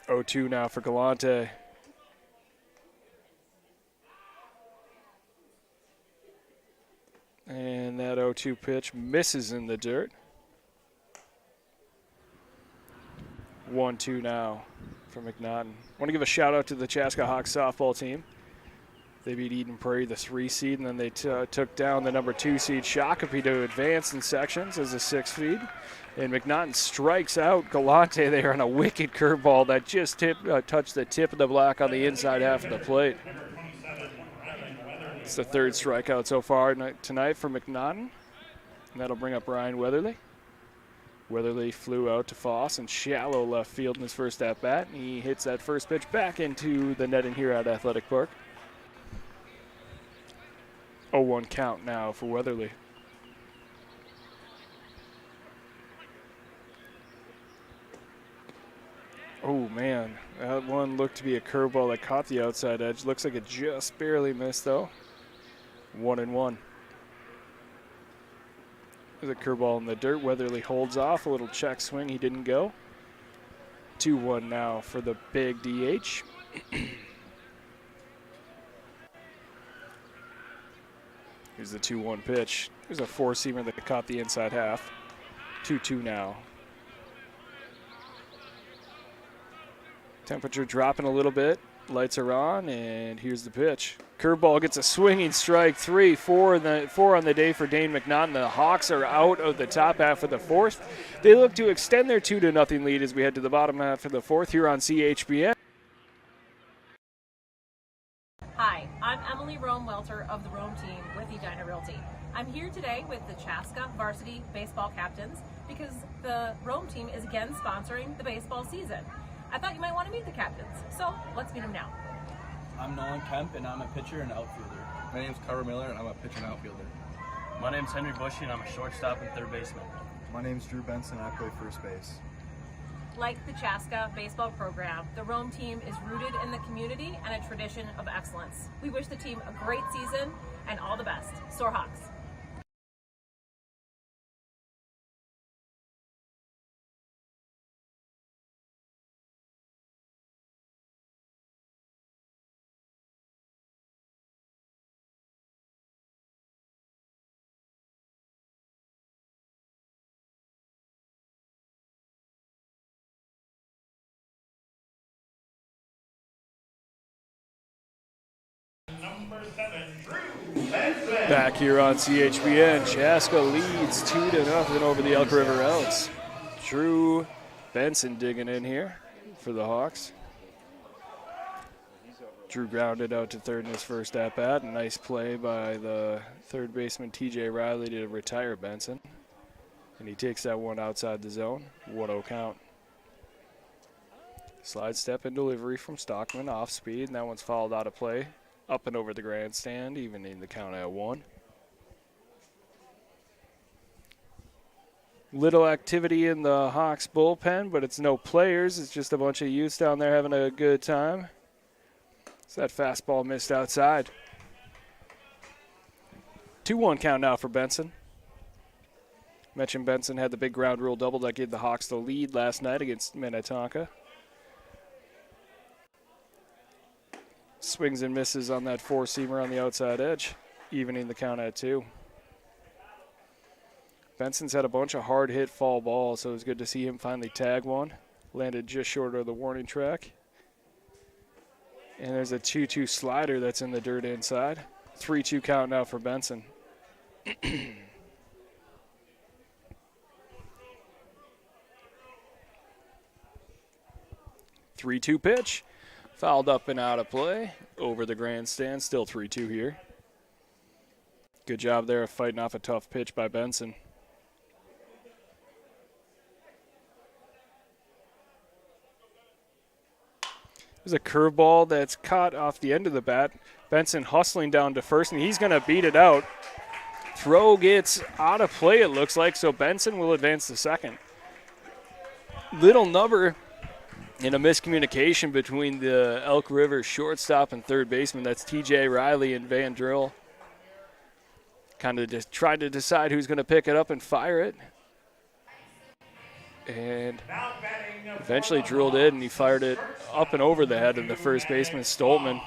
0-2 now for Galante. And that 0-2 pitch misses in the dirt. 1-2 now for McNaughton. Want to give a shout out to the Chaska Hawks softball team. They beat Eden Prairie, the 3 seed, and then they took down the number 2 seed Shakopee to advance in sections as a 6 seed. And McNaughton strikes out Galante there on a wicked curveball that just touched the tip of the black on the inside half of the plate. It's the 3rd strikeout so far tonight for McNaughton. And that'll bring up Ryan Weatherly. Weatherly flew out to Foss and shallow left field in his first at-bat. He hits that first pitch back into the netting here at Athletic Park. 0-1 count now for Weatherly. Oh, man. That one looked to be a curveball that caught the outside edge. Looks like it just barely missed, though. 1-1. There's a curveball in the dirt. Weatherly holds off. A little check swing. He didn't go. 2-1 now for the big DH. Here's the 2-1 pitch. There's a 4-seamer that caught the inside half. 2-2 now. Temperature dropping a little bit. Lights are on, and here's the pitch. Curveball gets a swinging strike. 4 on the day for Dane McNaughton. The Hawks are out of the top half of the fourth. They look to extend their 2-0 lead as we head to the bottom half of the fourth here on CHBN. Hi, I'm Emily Rome-Welter of the Rome team with Edina Realty. I'm here today with the Chaska varsity baseball captains because the Rome team is again sponsoring the baseball season. I thought you might want to meet the captains, so let's meet them now. I'm Nolan Kemp, and I'm a pitcher and outfielder. My name's Carter Miller, and I'm a pitcher and outfielder. My name's Henry Bushy, and I'm a shortstop and third baseman. My name's Drew Benson, and I play first base. Like the Chaska baseball program, the Rome team is rooted in the community and a tradition of excellence. We wish the team a great season and all the best. Soar Hawks! Number 7, Drew Benson. Back here on CHBN, Chaska leads 2-0 over the Elk River Elks. Drew Benson digging in here for the Hawks. Drew grounded out to third in his first at-bat. Nice play by the third baseman TJ Riley to retire Benson. And he takes that one outside the zone. 1-0 count. Slide step and delivery from Stockman off speed, and that one's fouled out of play. Up and over the grandstand, evening the count at 1. Little activity in the Hawks bullpen, but it's no players. It's just a bunch of youths down there having a good time. So that fastball missed outside. 2-1 count now for Benson. Mentioned Benson had the big ground rule double that gave the Hawks the lead last night against Minnetonka. Swings and misses on that four-seamer on the outside edge, evening the count at 2. Benson's had a bunch of hard-hit foul balls, so it was good to see him finally tag one. Landed just short of the warning track. And there's a 2-2 slider that's in the dirt inside. 3-2 count now for Benson. 3-2 pitch. Fouled up and out of play. Over the grandstand. Still 3-2 here. Good job there of fighting off a tough pitch by Benson. There's a curveball that's caught off the end of the bat. Benson hustling down to first, and he's going to beat it out. Throw gets out of play, it looks like, so Benson will advance to second. Little number in a miscommunication between the Elk River shortstop and third baseman. That's TJ Riley and Van Drill. Kind of just tried to decide who's going to pick it up and fire it. And eventually drilled it, and he fired it up and over the head of the first baseman, Stoltman.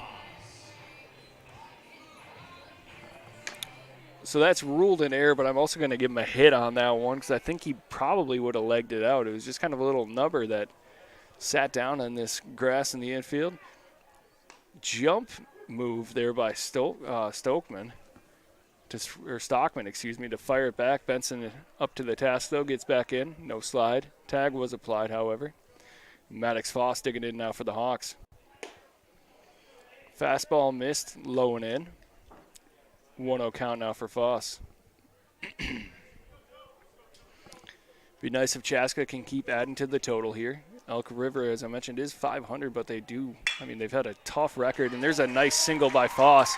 So that's ruled in error, but I'm also going to give him a hit on that one because I think he probably would have legged it out. It was just kind of a little nubber that sat down on this grass in the infield. Jump move there by Stockman, to fire it back. Benson up to the task, though, gets back in. No slide. Tag was applied, however. Maddox Foss digging in now for the Hawks. Fastball missed, low and in. 1-0 count now for Foss. Be nice if Chaska can keep adding to the total here. Elk River, as I mentioned, is 500, but they've had a tough record. And there's a nice single by Foss.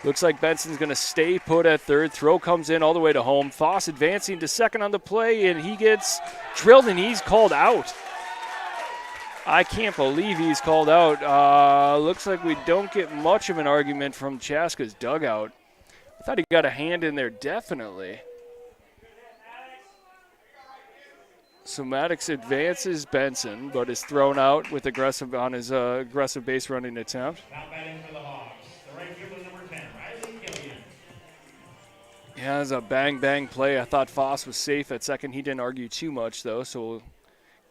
Looks like Benson's going to stay put at third. Throw comes in all the way to home. Foss advancing to second on the play, and he gets drilled, and he's called out. I can't believe he's called out. Looks like we don't get much of an argument from Chaska's dugout. I thought he got a hand in there, definitely. So Maddox advances Benson, but is thrown out with aggressive on his aggressive base running attempt. Now batting for the Hawks, the right fielder number 10, Riley Gillian. Yeah, it was a bang play. I thought Foss was safe at second. He didn't argue too much, though, so we'll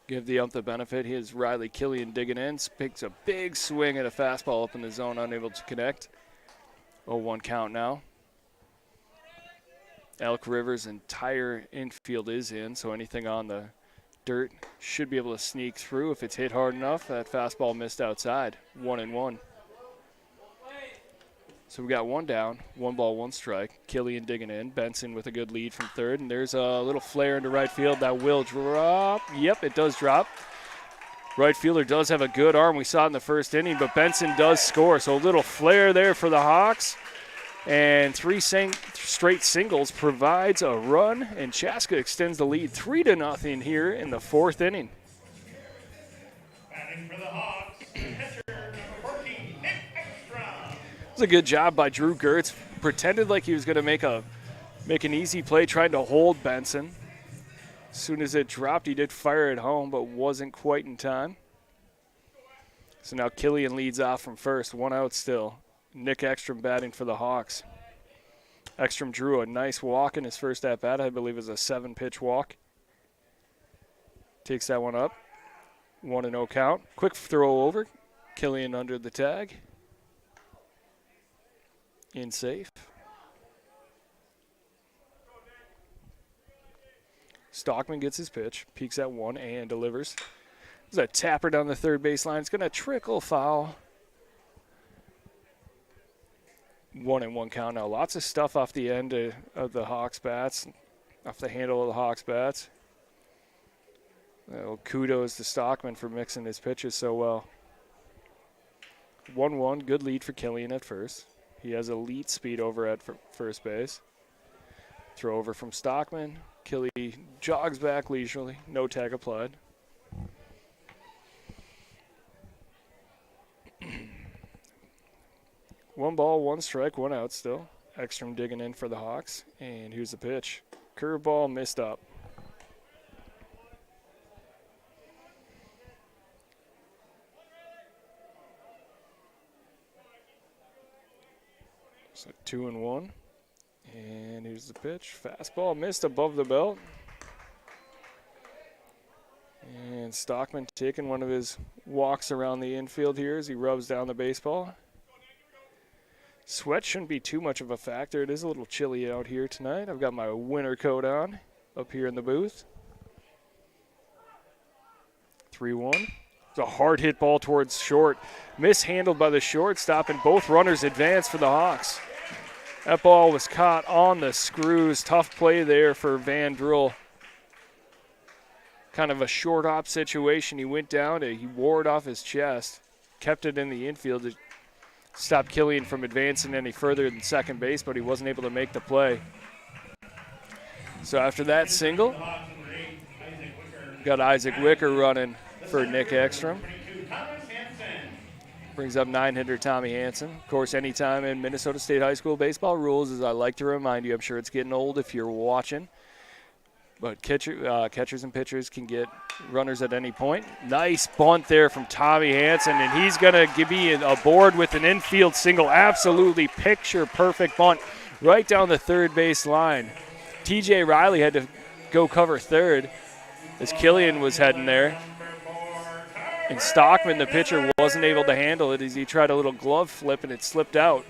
give the ump the benefit. Here's Riley Killian digging in. Picks a big swing at a fastball up in the zone, unable to connect. 0-1 count now. Elk River's entire infield is in, so anything on the dirt should be able to sneak through if it's hit hard enough. That fastball missed outside. 1-1. So we got one down, 1 ball, 1 strike. Killian digging in. Benson with a good lead from third, and there's a little flare into right field that will drop. Yep, it does drop. Right fielder does have a good arm. We saw it in the first inning, but Benson does score. So a little flare there for the Hawks. And 3 straight singles provides a run, and Chaska extends the lead 3-0 here in the 4th inning. Batting for the Hawks, pitcher number 14, Nick Extra. It was a good job by Drew Gertz. Pretended like he was going to make an easy play, trying to hold Benson. As soon as it dropped, he did fire it home, but wasn't quite in time. So now Killian leads off from first, 1 out still. Nick Ekstrom batting for the Hawks. Ekstrom drew a nice walk in his first at-bat. I believe it was a 7-pitch walk. Takes that one up. 1-0 count. Quick throw over. Killian under the tag. In safe. Stockman gets his pitch, peeks at one and delivers. There's a tapper down the third baseline. It's going to trickle foul. 1-1 count now. Lots of stuff off the end of the Hawks bats, off the handle of the Hawks bats. Well, kudos to Stockman for mixing his pitches so well. 1-1, good lead for Killian at first. He has elite speed over at first base. Throw over from Stockman. Killy jogs back leisurely. No tag applied. One ball, one strike, one out still. Ekstrom digging in for the Hawks. And here's the pitch. Curveball missed up. So 2-1. And here's the pitch. Fastball missed above the belt. And Stockman taking one of his walks around the infield here as he rubs down the baseball. Sweat shouldn't be too much of a factor. It is a little chilly out here tonight. I've got my winter coat on up here in the booth. 3-1. It's a hard hit ball towards short. Mishandled by the shortstop, and both runners advance for the Hawks. That ball was caught on the screws. Tough play there for Van Drill. Kind of a short hop situation. He went down, he wore it off his chest, kept it in the infield to stop Killian from advancing any further than second base, but he wasn't able to make the play. So after that single, got Isaac Wicker running for Nick Ekstrom. Brings up 9-hitter Tommy Hansen. Of course, anytime in Minnesota State High School baseball rules, as I like to remind you, I'm sure it's getting old if you're watching, but catchers and pitchers can get runners at any point. Nice bunt there from Tommy Hansen, and he's going to be aboard with an infield single. Absolutely picture-perfect bunt right down the third base line. TJ Riley had to go cover third as Killian was heading there. And Stockman, the pitcher, wasn't able to handle it as he tried a little glove flip and it slipped out.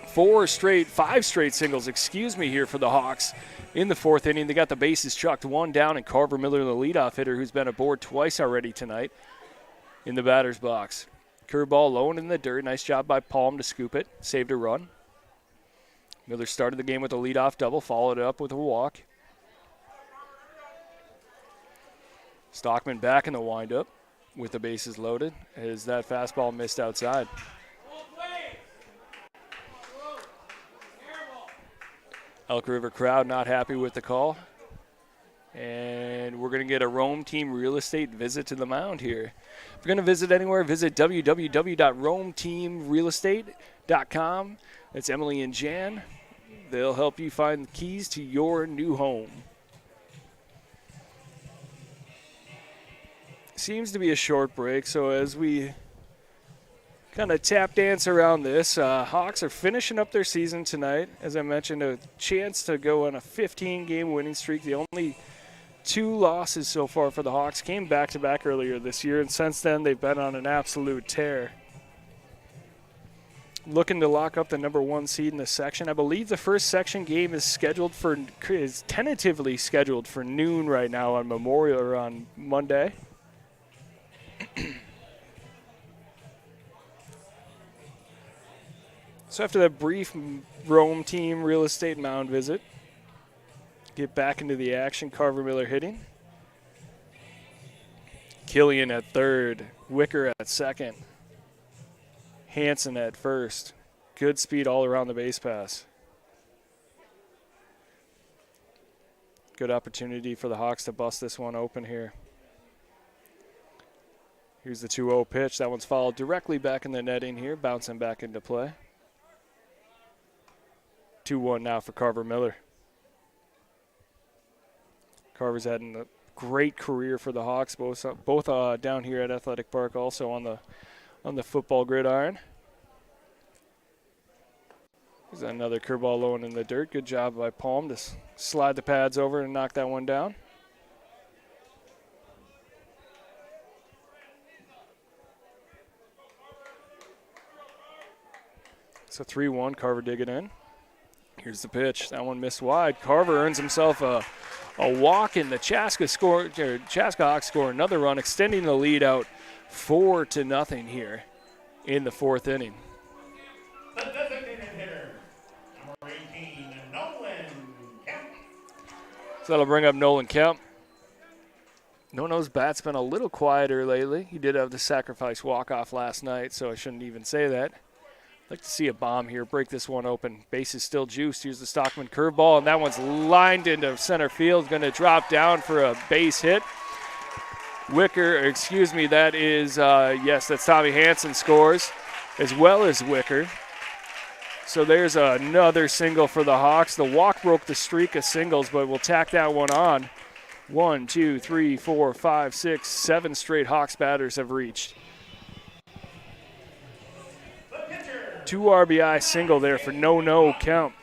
5 straight singles, here for the Hawks. In the fourth inning, they got the bases chucked, one down, and Carver Miller, the leadoff hitter, who's been aboard twice already tonight, in the batter's box. Curveball low and in the dirt. Nice job by Palm to scoop it. Saved a run. Miller started the game with a leadoff double, followed it up with a walk. Stockman back in the windup with the bases loaded as that fastball missed outside. Elk River crowd not happy with the call. And we're going to get a Rome Team Real Estate visit to the mound here. If you're going to visit anywhere, visit www.rometeamrealestate.com. That's Emily and Jan. They'll help you find the keys to your new home. Seems to be a short break, so as we kind of tap dance around this, Hawks are finishing up their season tonight. As I mentioned, a chance to go on a 15-game winning streak. The only 2 losses so far for the Hawks came back-to-back earlier this year, and since then they've been on an absolute tear. Looking to lock up the number 1 seed in the section. I believe the first section game is tentatively scheduled for noon right now on Memorial or on Monday. So after that brief Rome Team Real Estate mound visit, get back into the action. Carver Miller hitting. Killian at third. Wicker at second. Hansen at first. Good speed all around the base pass. Good opportunity for the Hawks to bust this one open here. Here's the 2-0 pitch. That one's followed directly back in the netting here, bouncing back into play. 2-1 now for Carver Miller. Carver's had a great career for the Hawks, both down here at Athletic Park, also on the football gridiron. There's another curveball low and in the dirt. Good job by Palm to slide the pads over and knock that one down. So 3-1, Carver digging in. Here's the pitch. That one missed wide. Carver earns himself a walk in the Chaska Hawks score another run, extending the lead out 4-0 here in the fourth inning. The designated hitter, number 18, Nolan Kemp. So that'll bring up Nolan Kemp. No-No's bat's been a little quieter lately. He did have the sacrifice walk-off last night, so I shouldn't even say that. I'd like to see a bomb here, break this one open. Base is still juiced. Here's the Stockman curveball, and that one's lined into center field. Going to drop down for a base hit. That is, that's Tommy Hansen scores, as well as Wicker. So there's another single for the Hawks. The walk broke the streak of singles, but we'll tack that one on. 1, 2, 3, 4, 5, 6, 7 straight Hawks batters have reached. 2 RBI single there for no Kemp.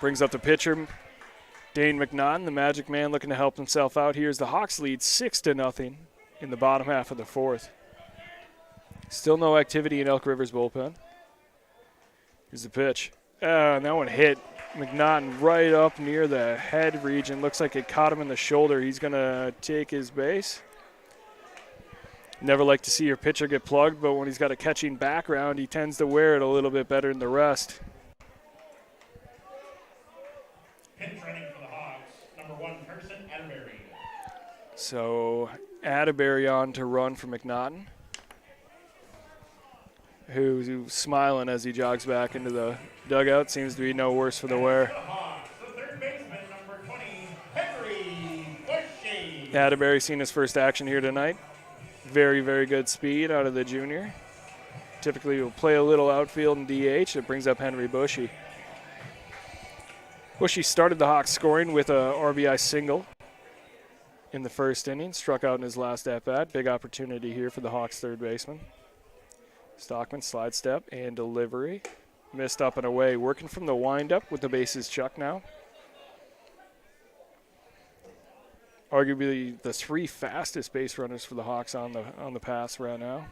Brings up the pitcher, Dane McNaughton, the Magic Man, looking to help himself out. Here's the Hawks lead 6-0 in the bottom half of the fourth. Still no activity in Elk River's bullpen. Here's the pitch. And that one hit McNaughton right up near the head region. Looks like it caught him in the shoulder. He's going to take his base. Never like to see your pitcher get plugged, but when he's got a catching background, he tends to wear it a little bit better than the rest. Pinch running for the Hawks, number 1, Carson Atterbury. So Atterbury on to run for McNaughton, who's smiling as he jogs back into the dugout. Seems to be no worse for the wear. The third baseman, number 20, Henry Bushy. Atterbury seen his first action here tonight. Very, very good speed out of the junior. Typically will play a little outfield and DH. It brings up Henry Bushy. Bushy started the Hawks scoring with a RBI single in the first inning. Struck out in his last at-bat. Big opportunity here for the Hawks third baseman. Stockman slide step and delivery. Missed up and away. Working from the windup with the bases checked now. Arguably the 3 fastest base runners for the Hawks on the pass right now.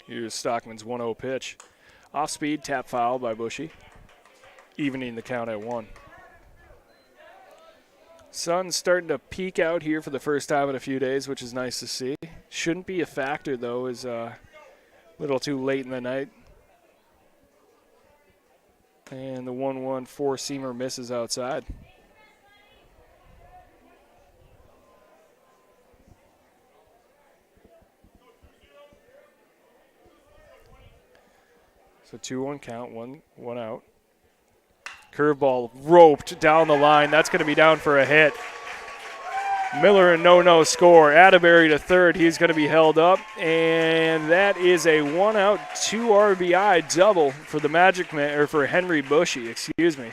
Here's Stockman's 1-0 pitch. Off speed, tap foul by Bushy. Evening the count at 1. Sun's starting to peek out here for the first time in a few days, which is nice to see. Shouldn't be a factor, though, is a little too late in the night. And the 1-1 four-seamer misses outside. So 2-1 count, one out. Curveball roped down the line. That's going to be down for a hit. Miller and no score. Atterbury to third. He's going to be held up. And that is a 1-out, 2 RBI double for the Magic Man, or for Henry Bushy, excuse me.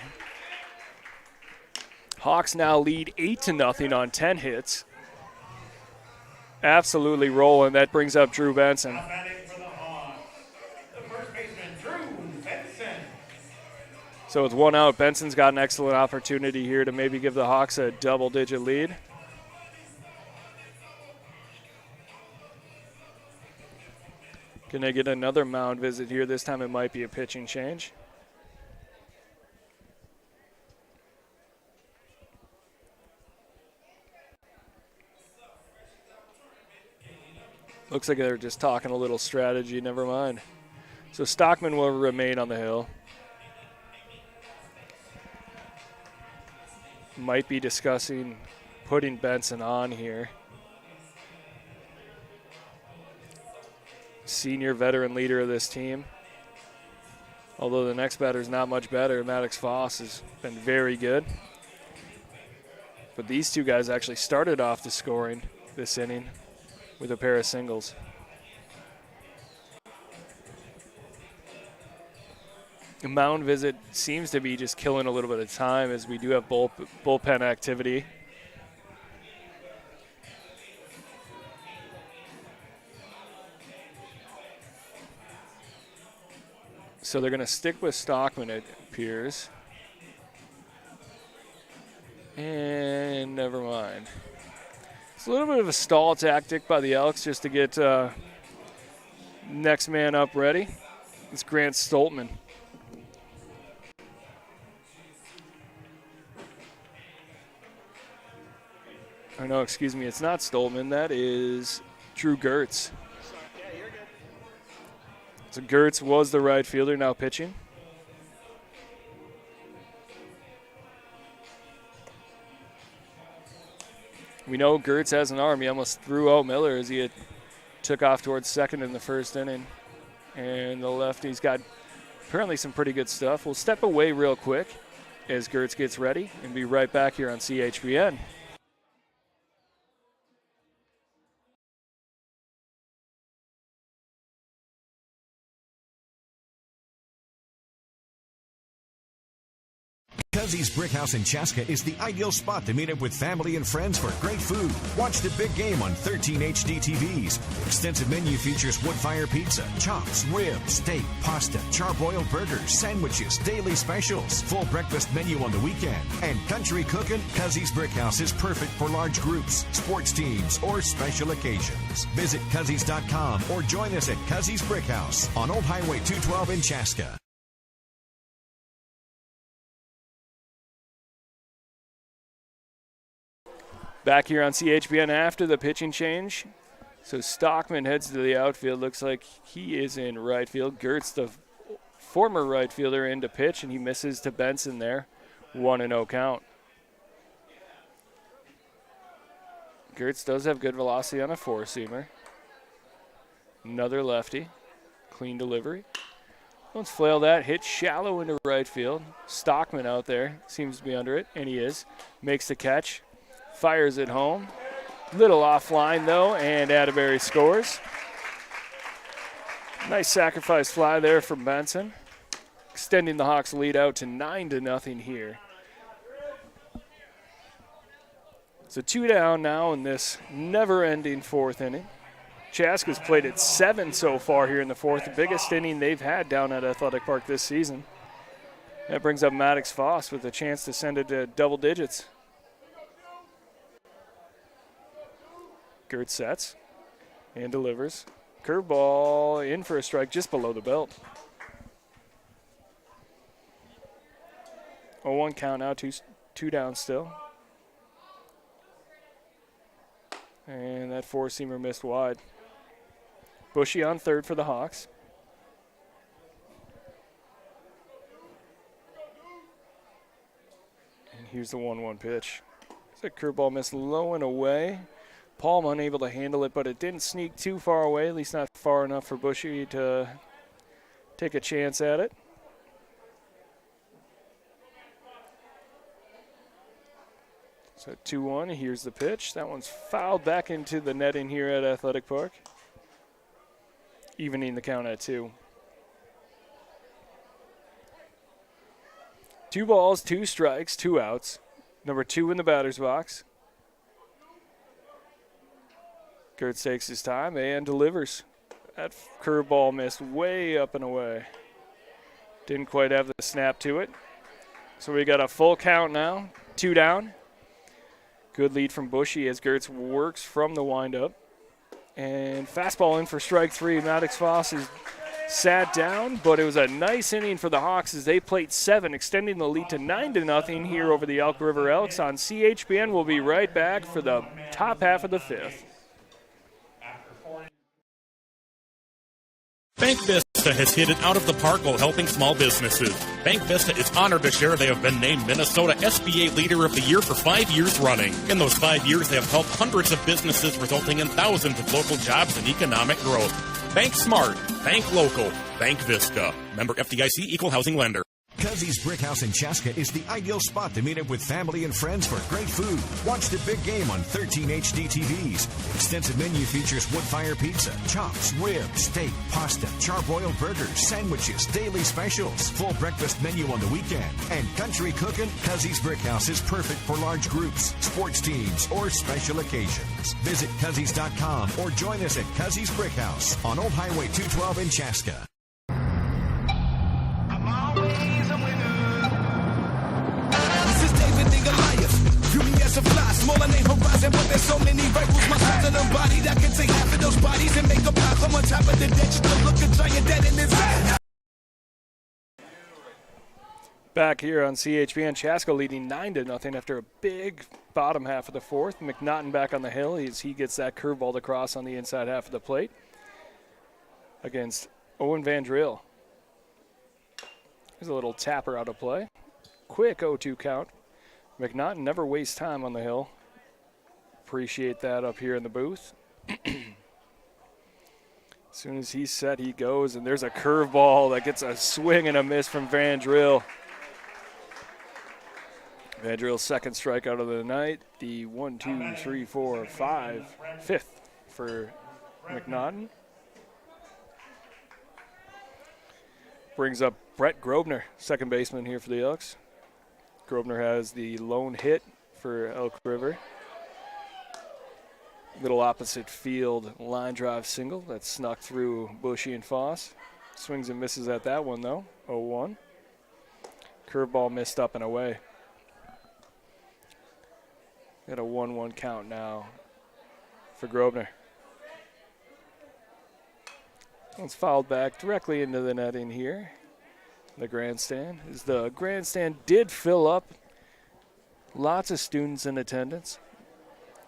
Hawks now lead 8-0 on 10 hits. Absolutely rolling. That brings up Drew Benson. So with 1 out, Benson's got an excellent opportunity here to maybe give the Hawks a double-digit lead. Going to get another mound visit here. This time it might be a pitching change. Looks like they're just talking a little strategy. Never mind. So Stockman will remain on the hill. Might be discussing putting Benson on here. Senior veteran leader of this team. Although the next batter is not much better. Maddox Foss has been very good. But these two guys actually started off the scoring this inning with a pair of singles. The mound visit seems to be just killing a little bit of time as we do have bullpen activity. So they're going to stick with Stockman, it appears. And never mind. It's a little bit of a stall tactic by the Elks just to get next man up ready. It's Grant Stoltman. Oh, no, excuse me, it's not Stoltman. That is Drew Gertz. So Gertz was the right fielder, now pitching. We know Gertz has an arm. He almost threw out Miller as he took off towards second in the first inning. And the lefty's got apparently some pretty good stuff. We'll step away real quick as Gertz gets ready and be right back here on CHBN. Cuzzy's Brickhouse in Chaska is the ideal spot to meet up with family and friends for great food. Watch the big game on 13 HD TVs. Extensive menu features wood fire pizza, chops, ribs, steak, pasta, charbroiled burgers, sandwiches, daily specials, full breakfast menu on the weekend. And country cooking, Cuzzy's Brickhouse is perfect for large groups, sports teams, or special occasions. Visit Cuzzies.com or join us at Cuzzy's Brickhouse on Old Highway 212 in Chaska. Back here on CHBN after the pitching change. So Stockman heads to the outfield. Looks like he is in right field. Gertz, the former right fielder, in to pitch, and he misses to Benson there. 1-0 count. Gertz does have good velocity on a four-seamer. Another lefty. Clean delivery. Let's flail that. Hit shallow into right field. Stockman out there. Seems to be under it, and he is. Makes the catch. Fires it home. Little offline, though, and Atterbury scores. Nice sacrifice fly there from Benson. Extending the Hawks' lead out to 9-0 here. So 2 down now in this never-ending fourth inning. Chaska's played at 7 so far here in the fourth, the biggest inning they've had down at Athletic Park this season. That brings up Maddox Foss with a chance to send it to double digits. Gertz sets and delivers. Curveball in for a strike just below the belt. 0-1 count now, two down still. And that four-seamer missed wide. Bushy on third for the Hawks. And here's the 1-1 pitch. It's a curveball missed low and away. Palm unable to handle it, but it didn't sneak too far away, at least not far enough for Bushy to take a chance at it. So 2-1, here's the pitch. That one's fouled back into the netting here at Athletic Park. Evening the count at 2. 2 balls, 2 strikes, 2 outs. Number 2 in the batter's box. Gertz takes his time and delivers. That curveball missed way up and away. Didn't quite have the snap to it. So we got a full count now, 2 down. Good lead from Bushy as Gertz works from the windup. And fastball in for strike 3. Maddox Foss is sat down, but it was a nice inning for the Hawks as they played 7, extending the lead to 9-0 here over the Elk River Elks. On CHBN, we'll be right back for the top half of the 5th. Bank Vista has hit it out of the park while helping small businesses. Bank Vista is honored to share they have been named Minnesota SBA Leader of the Year for 5 years running. In those 5 years, they have helped hundreds of businesses, resulting in thousands of local jobs and economic growth. Bank smart. Bank local. Bank Vista. Member FDIC, Equal Housing Lender. Cuzzy's Brickhouse in Chaska is the ideal spot to meet up with family and friends for great food. Watch the big game on 13 HD TVs. Extensive menu features wood fire pizza, chops, ribs, steak, pasta, charbroiled burgers, sandwiches, daily specials, full breakfast menu on the weekend. And country cooking, Cuzzy's Brickhouse is perfect for large groups, sports teams, or special occasions. Visit Cuzzies.com or join us at Cuzzy's Brickhouse on Old Highway 212 in Chaska. View me as a fly, smaller than horizon, but there's so many rifles, my size of the body that can take half of those bodies and make a pile. I'm on top of the deck, just to look a giant dead in his eye. Back here on CHBN, Chaska leading 9-0 after a big bottom half of the fourth. McNaughton back on the hill as he gets that curveball to cross on the inside half of the plate against Owen Van Drill. There's a little tapper out of play. Quick 0-2 count. McNaughton never wastes time on the hill. Appreciate that up here in the booth. As soon as he's set, he goes, and there's a curveball that gets a swing and a miss from Van Drill. Van Drill's second strikeout of the night. The fifth for McNaughton. Brings up Brett Grosvenor, second baseman here for the Elks. Grosvenor has the lone hit for Elk River. Little opposite field line drive single that snuck through Bushy and Foss. Swings and misses at that one though, 0-1. Curveball missed up and away. Got a 1-1 count now for Grosvenor. It's fouled back directly into the netting here. The grandstand. As the grandstand did fill up. Lots of students in attendance.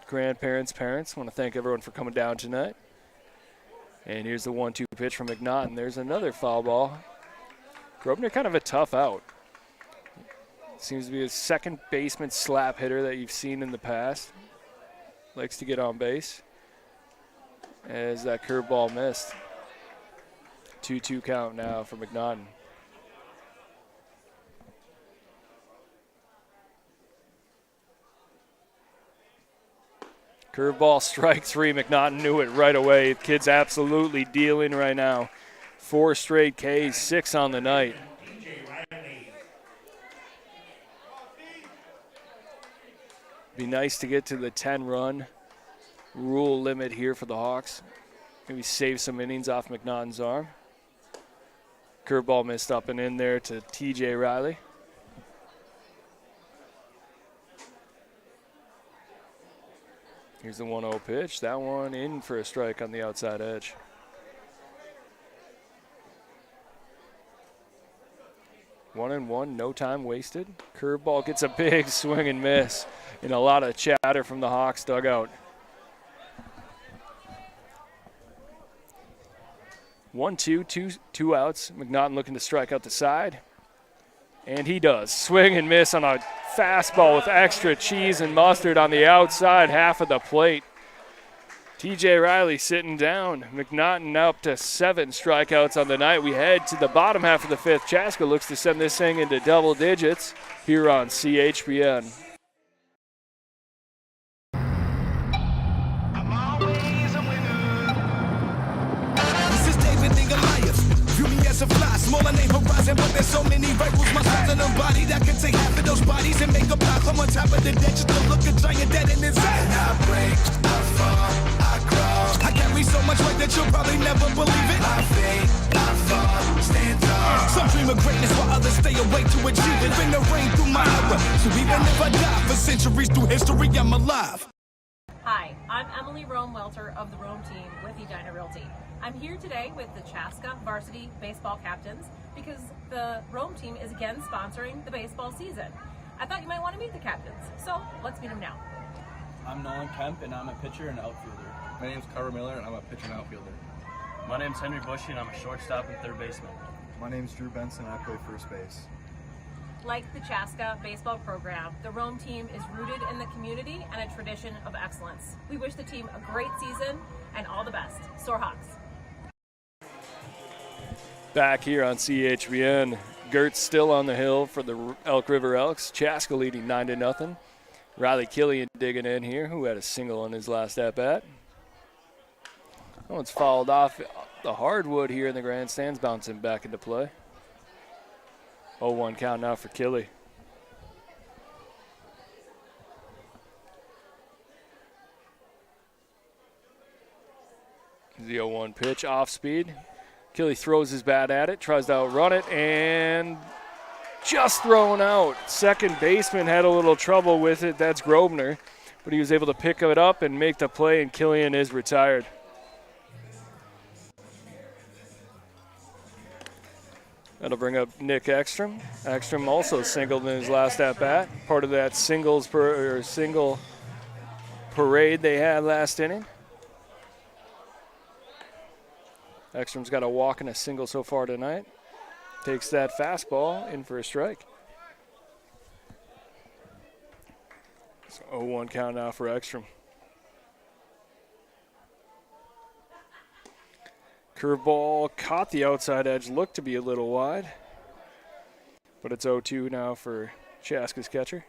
Grandparents, parents. Want to thank everyone for coming down tonight. And here's the 1-2 pitch from McNaughton. There's another foul ball. Grosvenor kind of a tough out. Seems to be a second baseman slap hitter that you've seen in the past. Likes to get on base. As that curveball missed. 2-2 count now for McNaughton. Curveball, strike three. McNaughton knew it right away. The kid's absolutely dealing right now. 4 straight Ks, 6 on the night. Be nice to get to the 10-run rule limit here for the Hawks. Maybe save some innings off McNaughton's arm. Curveball missed up and in there to TJ Riley. Here's the 1-0 pitch. That one in for a strike on the outside edge. One and one, no time wasted. Curveball gets a big swing and miss, and a lot of chatter from the Hawks dugout. 1-2, two outs. McNaughton looking to strike out the side, and he does. Swing and miss on a fastball with extra cheese and mustard on the outside half of the plate. TJ Riley sitting down. McNaughton now up to 7 strikeouts on the night. We head to the bottom half of the 5th. Chaska looks to send this thing into double digits here on CHBN. This is David and Goliath. View me as a fly, smaller name horizon, but there's so many rifles. My son's in a body that can take half of those bodies and make a pile. I'm on top of the deck, just to look a giant dead in his eye. I break, I fall, I crawl. I carry so much weight that you'll probably never believe it. I fade, I fall, stand tall. Some dream of greatness while others stay awake to achieve it. Been the rain through my era, so even if I die for centuries through history, I'm alive. Hi, I'm Emily Rome Welter of the Rome team with Edina Realty. I'm here today with the Chaska varsity baseball captains because the Rome team is again sponsoring the baseball season. I thought you might want to meet the captains, so let's meet them now. I'm Nolan Kemp, and I'm a pitcher and outfielder. My name's Carver Miller, and I'm a pitcher and outfielder. My name's Henry Bushy, and I'm a shortstop and third baseman. My name's Drew Benson, and I play first base. Like the Chaska baseball program, the Rome team is rooted in the community and a tradition of excellence. We wish the team a great season and all the best. Soar Hawks. Back here on CHBN, Gertz still on the hill for the Elk River Elks. Chaska leading 9-0. Riley Killian digging in here, who had a single on his last at-bat. That one's fouled off the hardwood here in the grandstands, bouncing back into play. 0-1 count now for Killy. The 0-1 pitch, off speed. Killy throws his bat at it, tries to outrun it, and just thrown out. Second baseman had a little trouble with it. That's Grosvenor, but he was able to pick it up and make the play, and Killian is retired. That'll bring up Nick Ekstrom. Ekstrom also singled in his last at-bat, part of that single parade they had last inning. Ekstrom's got a walk and a single so far tonight. Takes that fastball in for a strike. So 0-1 count now for Ekstrom. Curveball caught the outside edge, looked to be a little wide. But it's 0-2 now for Chaska's catcher.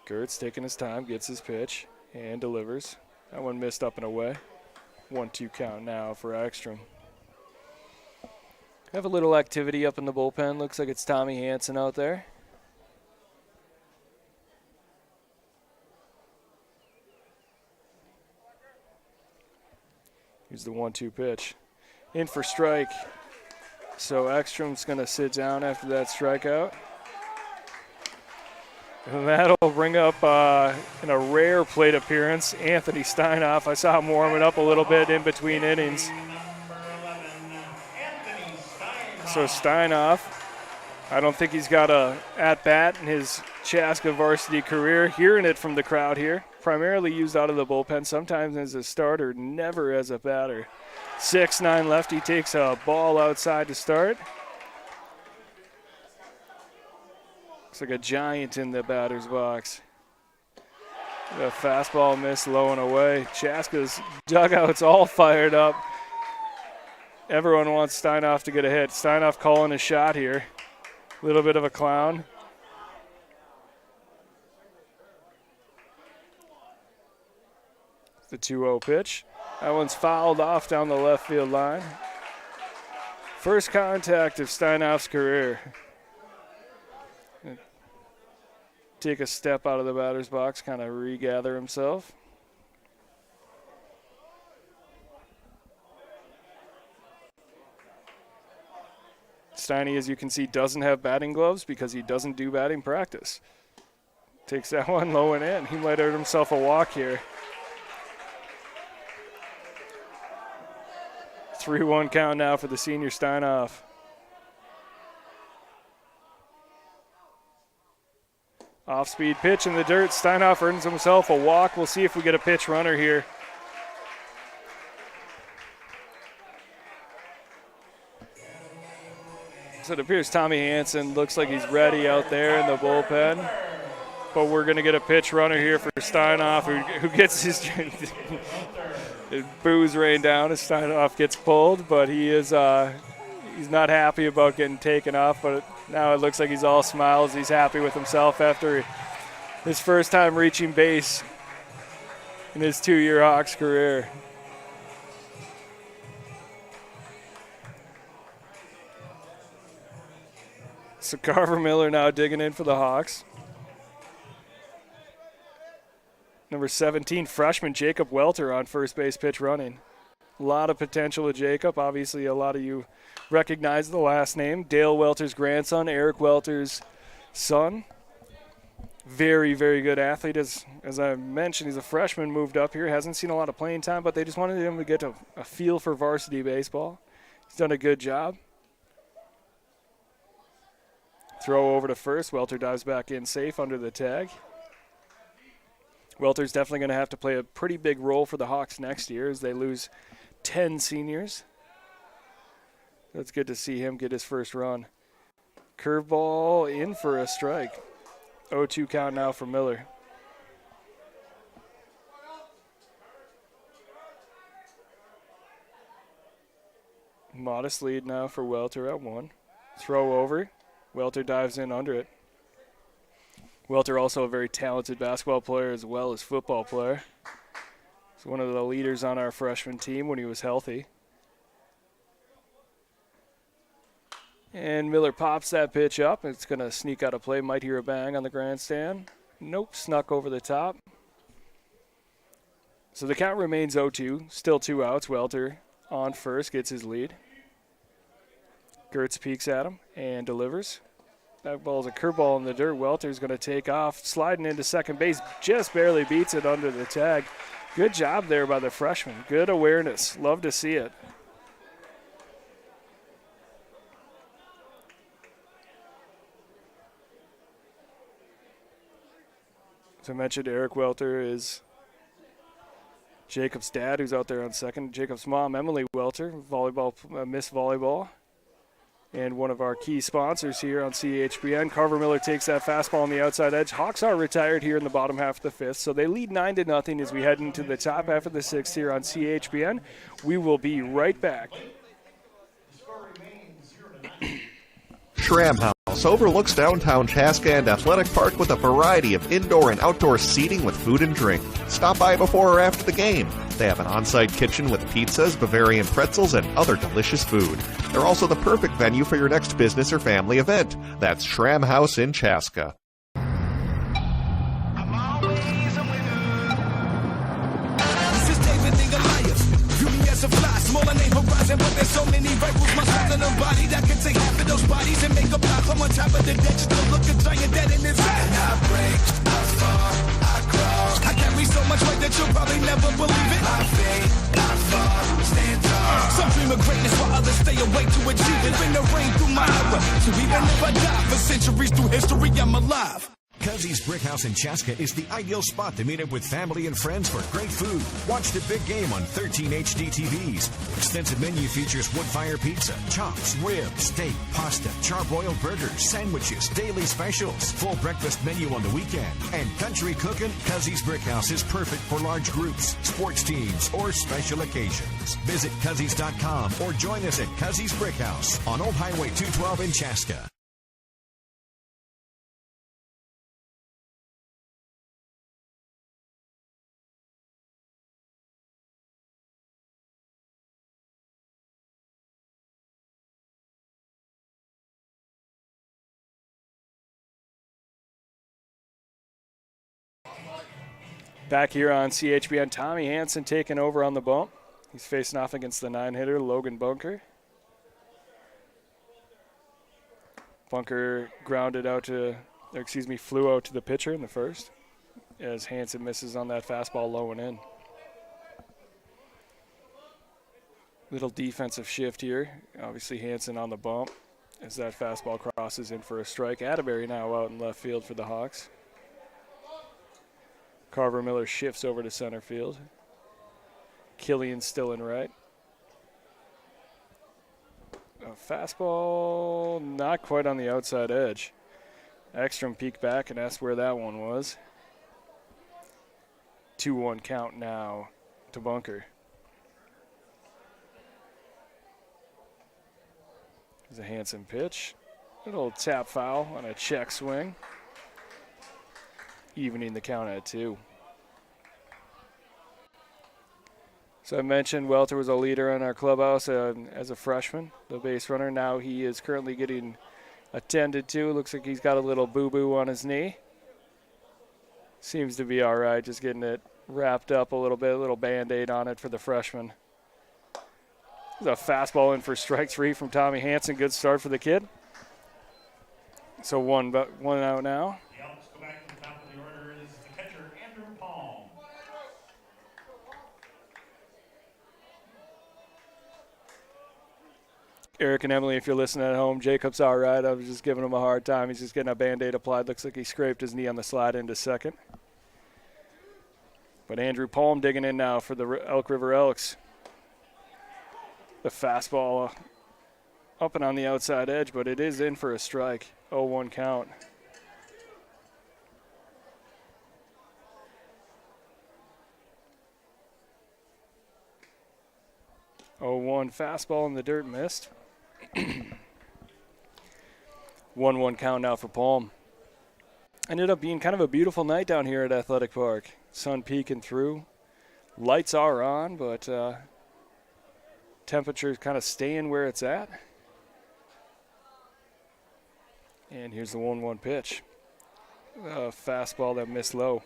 Gertz taking his time, gets his pitch, and delivers. That one missed up and away. 1-2 count now for Ekstrom. Have a little activity up in the bullpen. Looks like it's Tommy Hansen out there. Here's the 1-2 pitch. In for strike. So Ekstrom's going to sit down after that strikeout. And that'll bring up, in a rare plate appearance, Anthony Steinoff. I saw him warming up a little bit in between innings. So Steinoff, I don't think he's got a at-bat in his Chaska varsity career. Hearing it from the crowd here. Primarily used out of the bullpen, sometimes as a starter, never as a batter. 6'9" lefty takes a ball outside to start. Looks like a giant in the batter's box. A fastball miss low and away. Chaska's dugout's all fired up. Everyone wants Steinoff to get a hit. Steinoff calling a shot here. A little bit of a clown. The 2-0 pitch. That one's fouled off down the left field line. First contact of Steinoff's career. Take a step out of the batter's box, kind of regather himself. Steiny, as you can see, doesn't have batting gloves because he doesn't do batting practice. Takes that one low and in. He might earn himself a walk here. 3-1 count now for the senior Steinoff. Off-speed pitch in the dirt. Steinoff earns himself a walk. We'll see if we get a pitch runner here. So it appears Tommy Hansen looks like he's ready out there in the bullpen. But we're going to get a pitch runner here for Steinoff, who gets his boos rain down as Steinoff gets pulled. But he is he's not happy about getting taken off. But now it looks like he's all smiles. He's happy with himself after his first time reaching base in his 2-year Hawks career. So Carver Miller now digging in for the Hawks. Number 17, freshman Jacob Welter on first base pitch running. A lot of potential with Jacob. Obviously, a lot of you recognize the last name. Dale Welter's grandson, Eric Welter's son. Very, very good athlete. As I mentioned, he's a freshman, moved up here. Hasn't seen a lot of playing time, but they just wanted him to get a feel for varsity baseball. He's done a good job. Throw over to first. Welter dives back in safe under the tag. Welter's definitely going to have to play a pretty big role for the Hawks next year as they lose 10 seniors. That's good to see him get his first run. Curveball in for a strike. 0-2 count now for Miller. Modest lead now for Welter at 1. Throw over. Welter dives in under it. Welter also a very talented basketball player as well as football player. He's one of the leaders on our freshman team when he was healthy. And Miller pops that pitch up. It's going to sneak out of play. Might hear a bang on the grandstand. Nope, snuck over the top. So the count remains 0-2. Still 2 outs. Welter on first, gets his lead. Gertz peeks at him and delivers. That ball's a curveball in the dirt. Welter's going to take off, sliding into second base. Just barely beats it under the tag. Good job there by the freshman. Good awareness. Love to see it. As I mentioned, Eric Welter is Jacob's dad, who's out there on second. Jacob's mom, Emily Welter, volleyball, Miss Volleyball, and one of our key sponsors here on CHBN. Carver Miller takes that fastball on the outside edge. Hawks are retired here in the bottom half of the fifth, so they lead 9-0 as we head into the top half of the sixth here on CHBN. We will be right back. Schramm House overlooks downtown Chaska and Athletic Park with a variety of indoor and outdoor seating with food and drink. Stop by before or after the game. They have an on-site kitchen with pizzas, Bavarian pretzels, and other delicious food. They're also the perfect venue for your next business or family event. That's Schramm House in Chaska. A fly, smaller name horizon, but there's so many rifles, my soul's in a body that can take half of those bodies and make a pop. I'm on top of the deck, just to look a giant dead in his eye. I break, I fall, I crawl. I carry so much weight that you'll probably never believe it. I fade, I fall, stand tall. Some dream of greatness while others stay awake to achieve it. Been the rain through my era, so even if I die for centuries through history, I'm alive. Cuzzy's Brickhouse in Chaska is the ideal spot to meet up with family and friends for great food. Watch the big game on 13 HD TVs. Extensive menu features wood fire pizza, chops, ribs, steak, pasta, charbroiled burgers, sandwiches, daily specials, full breakfast menu on the weekend, and country cooking. Cuzzy's Brickhouse is perfect for large groups, sports teams, or special occasions. Visit Cuzzies.com or join us at Cuzzy's Brickhouse on Old Highway 212 in Chaska. Back here on CHBN, Tommy Hansen taking over on the bump. He's facing off against the 9-hitter, Logan Bunker. Bunker flew out to the pitcher in the first as Hansen misses on that fastball low and in. Little defensive shift here. Obviously Hansen on the bump as that fastball crosses in for a strike. Atterbury now out in left field for the Hawks. Carver Miller shifts over to center field. Killian still in right. A fastball not quite on the outside edge. Ekstrom peeked back and asked where that one was. 2-1 count now to Bunker. There's a Hansen pitch. Little tap foul on a check swing. Evening the count at 2. So I mentioned Welter was a leader in our clubhouse as a freshman, the base runner. Now he is currently getting attended to. Looks like he's got a little boo-boo on his knee. Seems to be all right, just getting it wrapped up a little bit, a little Band-Aid on it for the freshman. There's a fastball in for strike 3 from Tommy Hansen. Good start for the kid. So one out now. Eric and Emily, if you're listening at home, Jacob's all right. I was just giving him a hard time. He's just getting a Band-Aid applied. Looks like he scraped his knee on the slide into second. But Andrew Palm digging in now for the Elk River Elks. The fastball up and on the outside edge, but it is in for a strike. 0-1 count. Oh, 0-1 fastball in the dirt, missed. 1-1 count now for Palm. Ended up being kind of a beautiful night down here at Athletic Park. Sun peeking through. Lights are on, but temperature kind of staying where it's at. And here's the 1-1 pitch. Fastball that missed low.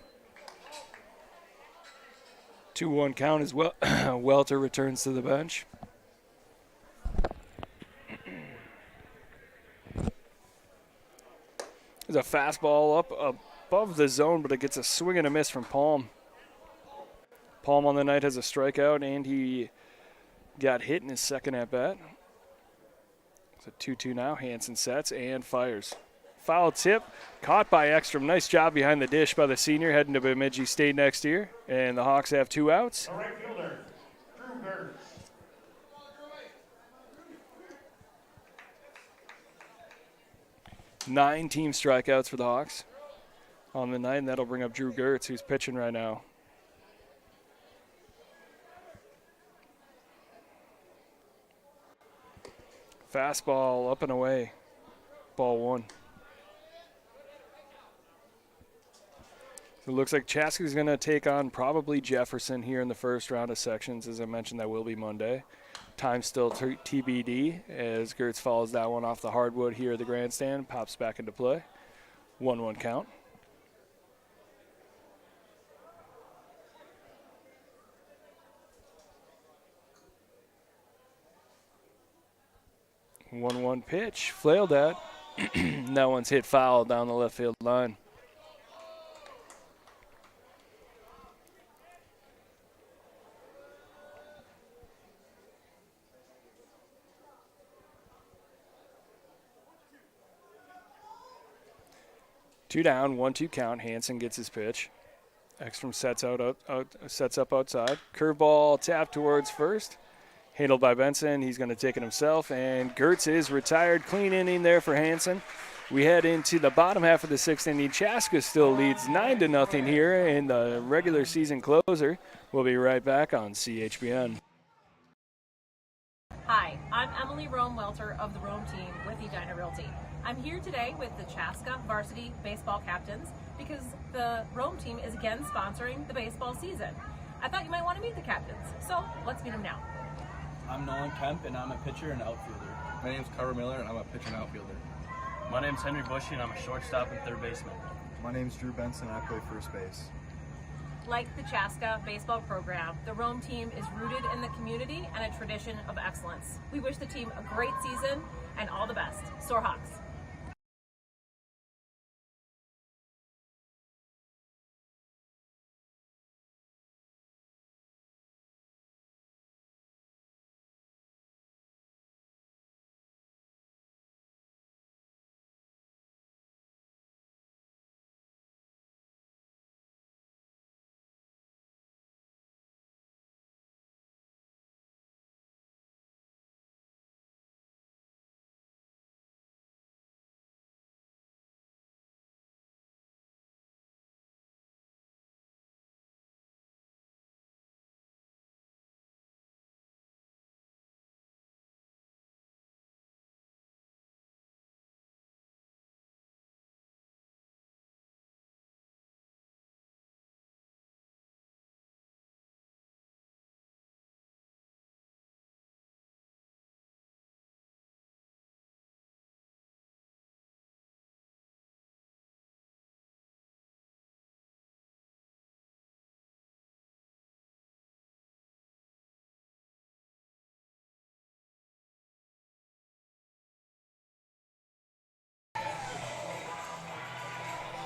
2-1 count as well. Welter returns to the bench. There's a fastball up above the zone, but it gets a swing and a miss from Palm. Palm on the night has a strikeout, and he got hit in his second at bat. It's a 2-2 now. Hansen sets and fires. Foul tip, caught by Ekstrom. Nice job behind the dish by the senior, heading to Bemidji State next year. And the Hawks have 2 outs. The right fielder, Drew Gertz. 9 team strikeouts for the Hawks on the night, and that'll bring up Drew Gertz, who's pitching right now. Fastball up and away. Ball 1. So it looks like Chaska's going to take on probably Jefferson here in the first round of sections. As I mentioned, that will be Monday. Time still TBD as Gertz follows that one off the hardwood here at the grandstand. Pops back into play. 1-1 count. One pitch, flailed at. That one's hit foul down the left field line. Two down, 1-2 count. Hansen gets his pitch. Ekstrom sets up outside. Curveball tapped towards first. Handled by Benson. He's going to take it himself. And Gertz is retired. Clean inning there for Hansen. We head into the bottom half of the 6th inning. Chaska still leads 9-0 here in the regular season closer. We'll be right back on CHBN. Hi, I'm Emily Rome-Welter of the Rome team with Edina Realty. I'm here today with the Chaska varsity baseball captains because the Rome team is again sponsoring the baseball season. I thought you might want to meet the captains, so let's meet them now. I'm Nolan Kemp, and I'm a pitcher and outfielder. My name's Carver Miller, and I'm a pitcher and outfielder. My name's Henry Bushy, and I'm a shortstop and third baseman. My name's Drew Benson, and I play first base. Like the Chaska baseball program, the Rome team is rooted in the community and a tradition of excellence. We wish the team a great season and all the best. Soar Hawks.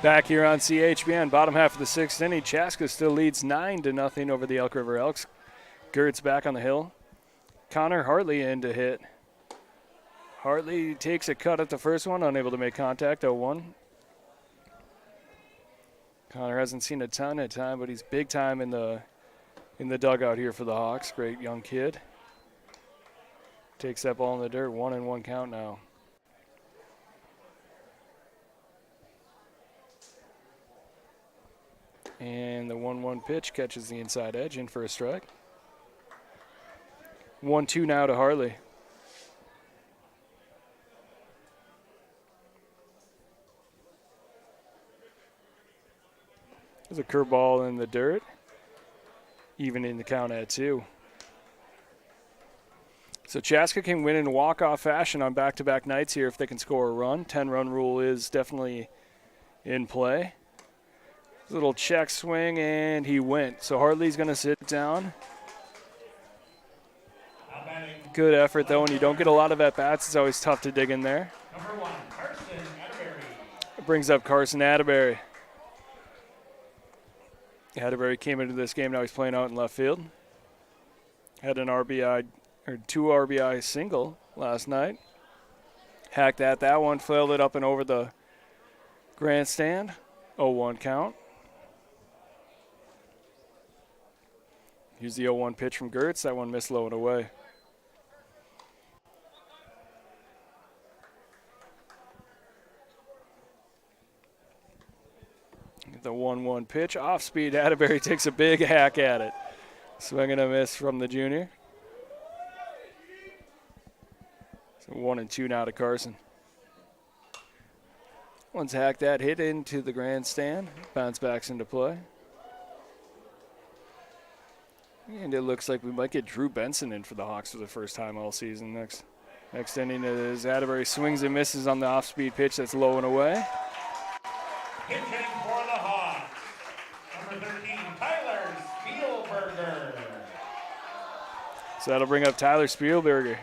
Back here on CHBN, bottom half of the 6th inning. Chaska still leads 9-0 over the Elk River Elks. Gertz back on the hill. Connor Hartley in to hit. Hartley takes a cut at the first one, unable to make contact, 0-1. Connor hasn't seen a ton of time, but he's big time in the dugout here for the Hawks. Great young kid. Takes that ball in the dirt, 1-1 count now. And the 1-1 pitch catches the inside edge, in for a strike. 1-2 now to Hartley. There's a curveball in the dirt, even in the count at 2. So Chaska can win in walk-off fashion on back-to-back nights here if they can score a run. 10-run rule is definitely in play. Little check swing, and he went. So Hartley's going to sit down. Good effort, though. When you don't get a lot of at-bats, it's always tough to dig in there. Number 1, Carson Atterbury. It brings up Carson Atterbury. Atterbury came into this game. Now he's playing out in left field. Had an RBI, or 2 RBI single last night. Hacked at that one, flailed it up and over the Grandstand, 0-1 count. Here's the 0-1 pitch from Gertz. That one missed low and away. The 1-1 pitch. Off speed, Atterbury takes a big hack at it. Swing and a miss from the junior. So 1-2 now to Carson. One's hacked that, hit into the grandstand. Bounce backs into play. And it looks like we might get Drew Benson in for the Hawks for the first time all season. Next inning is Atterbury swings and misses on the off-speed pitch that's low and away. Pitching for the Hawks, number 13, Tyler Spielberger. So that'll bring up Tyler Spielberger.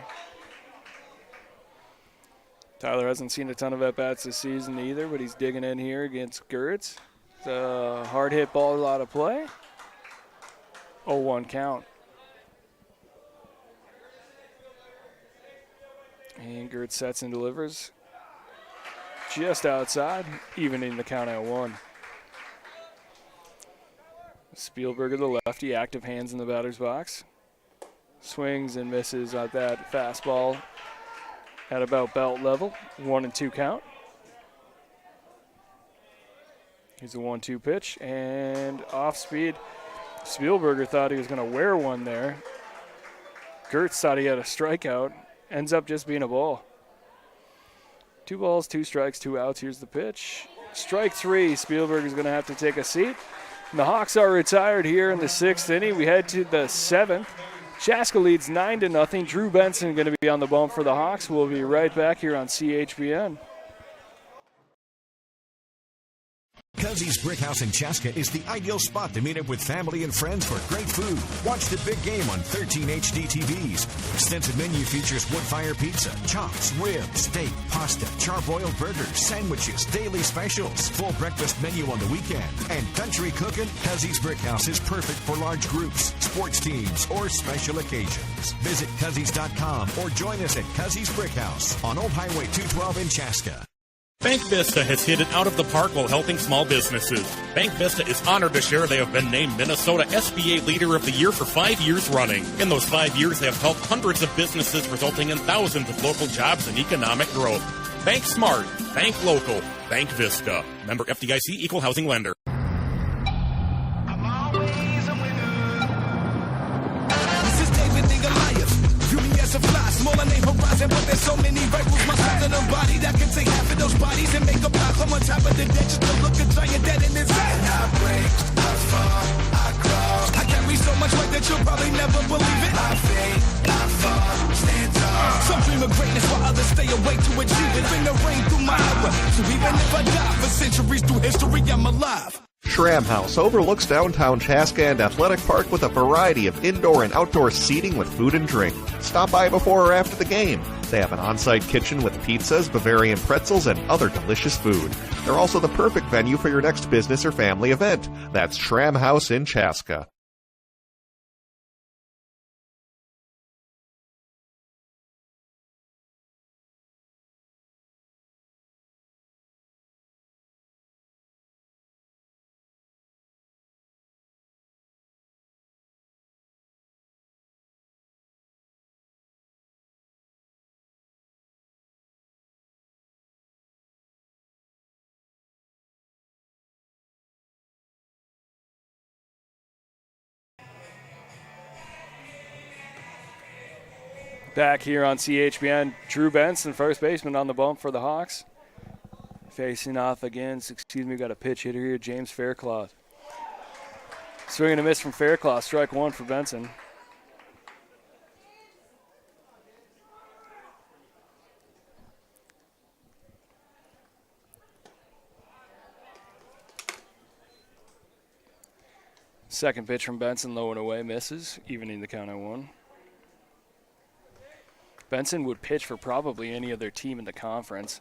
Tyler hasn't seen a ton of at-bats this season either, but he's digging in here against Gertz. It's a hard hit ball out of play. 0-1 count. And Gertz sets and delivers. Just outside, evening the count at 1. Spielberger, the lefty, active hands in the batter's box. Swings and misses at that fastball at about belt level. 1-2 count. Here's a 1-2 pitch and off speed. Spielberger thought he was going to wear one there. Gertz thought he had a strikeout. Ends up just being a ball. 2 balls, 2 strikes, 2 outs. Here's the pitch. Strike 3. Spielberger's going to have to take a seat. And the Hawks are retired here in the 6th inning. We head to the 7th. Chaska leads 9-0. Drew Benson going to be on the bump for the Hawks. We'll be right back here on CHBN. Cuzzy's Brickhouse in Chaska is the ideal spot to meet up with family and friends for great food. Watch the big game on 13 HD TVs. Extensive menu features wood-fire pizza, chops, ribs, steak, pasta, charbroiled burgers, sandwiches, daily specials, full breakfast menu on the weekend, and country cooking. Cuzzy's Brickhouse is perfect for large groups, sports teams, or special occasions. Visit Cuzzies.com or join us at Cuzzy's Brickhouse on Old Highway 212 in Chaska. Bank Vista has hit it out of the park while helping small businesses. Bank Vista is honored to share they have been named Minnesota SBA Leader of the Year for 5 years running. In those 5 years, they have helped hundreds of businesses, resulting in thousands of local jobs and economic growth. Bank smart, bank local, Bank Vista. Member FDIC, Equal Housing Lender. This is David the Goliath. View me as a fly, smaller name horizon, but there's so many rifles, my son's in a body that can take half of those bodies and make a block. I'm on top of the deck just to look a giant dead in his head. I break, I fall, I crawl. I carry so much weight that you'll probably never believe it. I fade, I fall, stand tall. Some dream of greatness while others stay awake to achieve it. Bring the rain through my era, so even if I die for centuries through history, I'm alive. Schramm House overlooks downtown Chaska and Athletic Park with a variety of indoor and outdoor seating with food and drink. Stop by before or after the game. They have an on-site kitchen with pizzas, Bavarian pretzels, and other delicious food. They're also the perfect venue for your next business or family event. That's Schramm House in Chaska. Back here on CHBN, Drew Benson, first baseman on the bump for the Hawks. Facing off against, got a pitch hitter here, James Faircloth. Swing and a miss from Faircloth, strike 1 for Benson. Second pitch from Benson, low and away, misses, evening the count at 1. Benson would pitch for probably any other team in the conference.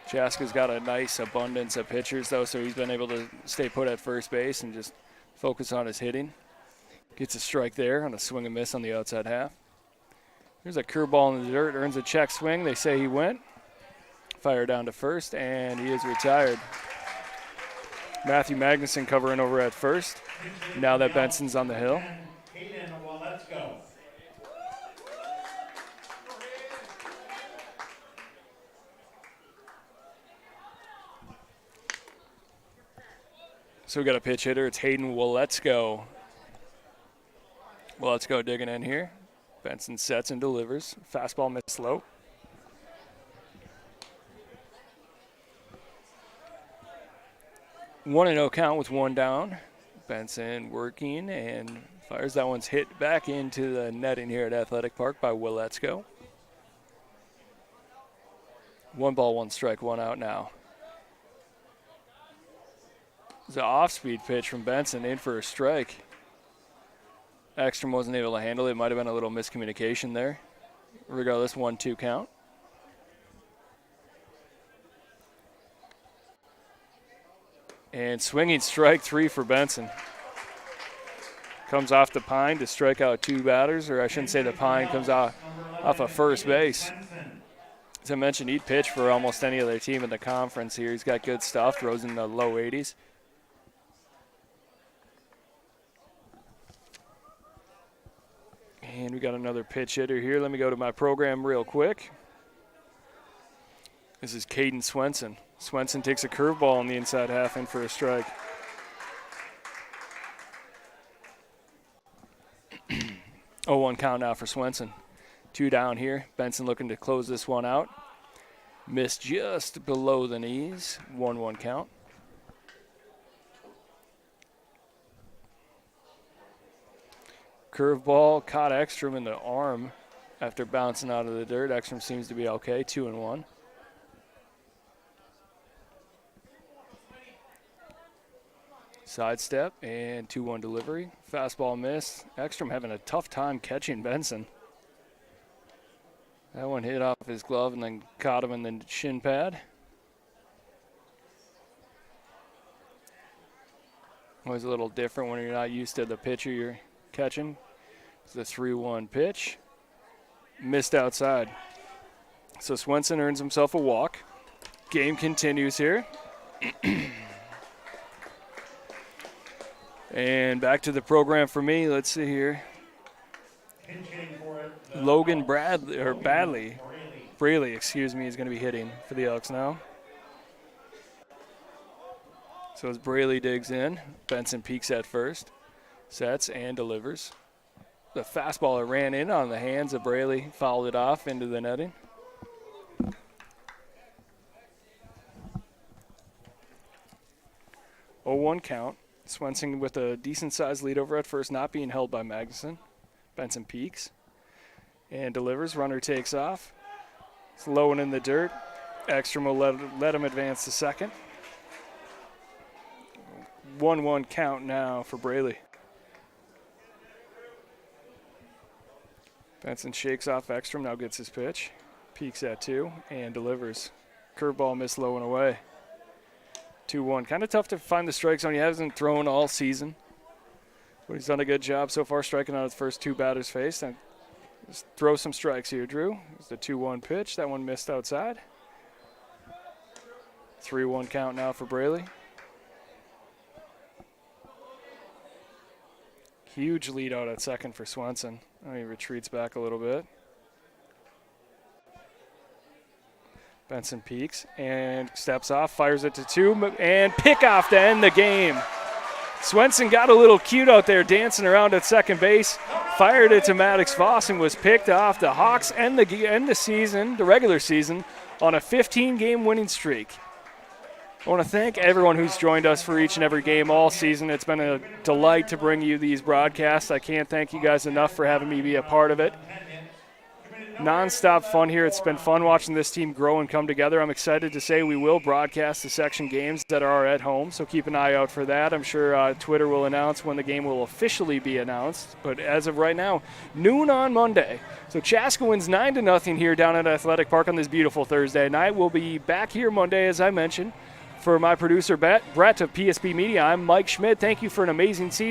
Chaska's got a nice abundance of pitchers, though, so he's been able to stay put at first base and just focus on his hitting. Gets a strike there on a swing and miss on the outside half. Here's a curveball in the dirt, earns a check swing. They say he went. Fire down to first, and he is retired. Matthew Magnuson covering over at first. Now that Benson's on the hill. Hayden, well, let's go. So we got a pitch hitter. It's Hayden Waletsko. Waletsko digging in here. Benson sets and delivers. Fastball missed low. One and 0 count with one down. Benson working and fires. That one's hit back into the netting here at Athletic Park by Waletsko. 1 ball, 1 strike, 1 out now. It's an off-speed pitch from Benson in for a strike. Ekstrom wasn't able to handle it. Might have been a little miscommunication there. Regardless, 1-2 count. And swinging strike 3 for Benson. Comes off the pine to strike out 2 batters, or I shouldn't say the pine, comes off of first base. As I mentioned, he'd pitch for almost any other team in the conference here. He's got good stuff, throws in the low 80s. And we got another pitch hitter here. Let me go to my program real quick. This is Caden Swenson. Swenson takes a curveball on the inside half in for a strike. Oh, 1 count now for Swenson. 2 down here. Benson looking to close this one out. Missed just below the knees. 1-1 count. Curveball caught Ekstrom in the arm after bouncing out of the dirt. Ekstrom seems to be okay. 2-1. Sidestep and 2-1 delivery. Fastball miss. Ekstrom having a tough time catching Benson. That one hit off his glove and then caught him in the shin pad. Always a little different when you're not used to the pitcher you're catching. It's the 3-1 pitch. Missed outside. So Swenson earns himself a walk. Game continues here. And back to the program for me. Let's see here. Logan Braley, excuse me, is going to be hitting for the Elks now. So as Braley digs in, Benson peeks at first, sets and delivers. The fastball that ran in on the hands of Braley, fouled it off into the netting. Oh, 1 count. Swenson with a decent-sized lead over at first, not being held by Magnuson. Benson peeks and delivers. Runner takes off. It's low and in the dirt. Ekstrom will let him advance to second. 1-1 count now for Braley. Benson shakes off Ekstrom, now gets his pitch. Peeks at 2 and delivers. Curveball missed low and away. 2-1. Kind of tough to find the strike zone. He hasn't thrown all season, but he's done a good job so far striking out his first 2 batters faced. And just throw some strikes here, Drew. It's the 2-1 pitch. That one missed outside. 3-1 count now for Braley. Huge lead out at second for Swenson. Oh, he retreats back a little bit. Benson peeks and steps off, fires it to 2, and pickoff to end the game. Swenson got a little cute out there dancing around at second base, fired it to Maddox Voss and was picked off. The Hawks end the season, the regular season, on a 15-game winning streak. I want to thank everyone who's joined us for each and every game all season. It's been a delight to bring you these broadcasts. I can't thank you guys enough for having me be a part of it. Non-stop fun here. It's been fun watching this team grow and come together. I'm excited to say we will broadcast the section games that are at home, so keep an eye out for that. I'm sure Twitter will announce when the game will officially be announced, but as of right now, noon on Monday. So Chaska wins 9-0 here down at Athletic Park on this beautiful Thursday night. We'll be back here Monday, as I mentioned. For my producer, Brett of PSP Media, I'm Mike Schmidt. Thank you for an amazing season.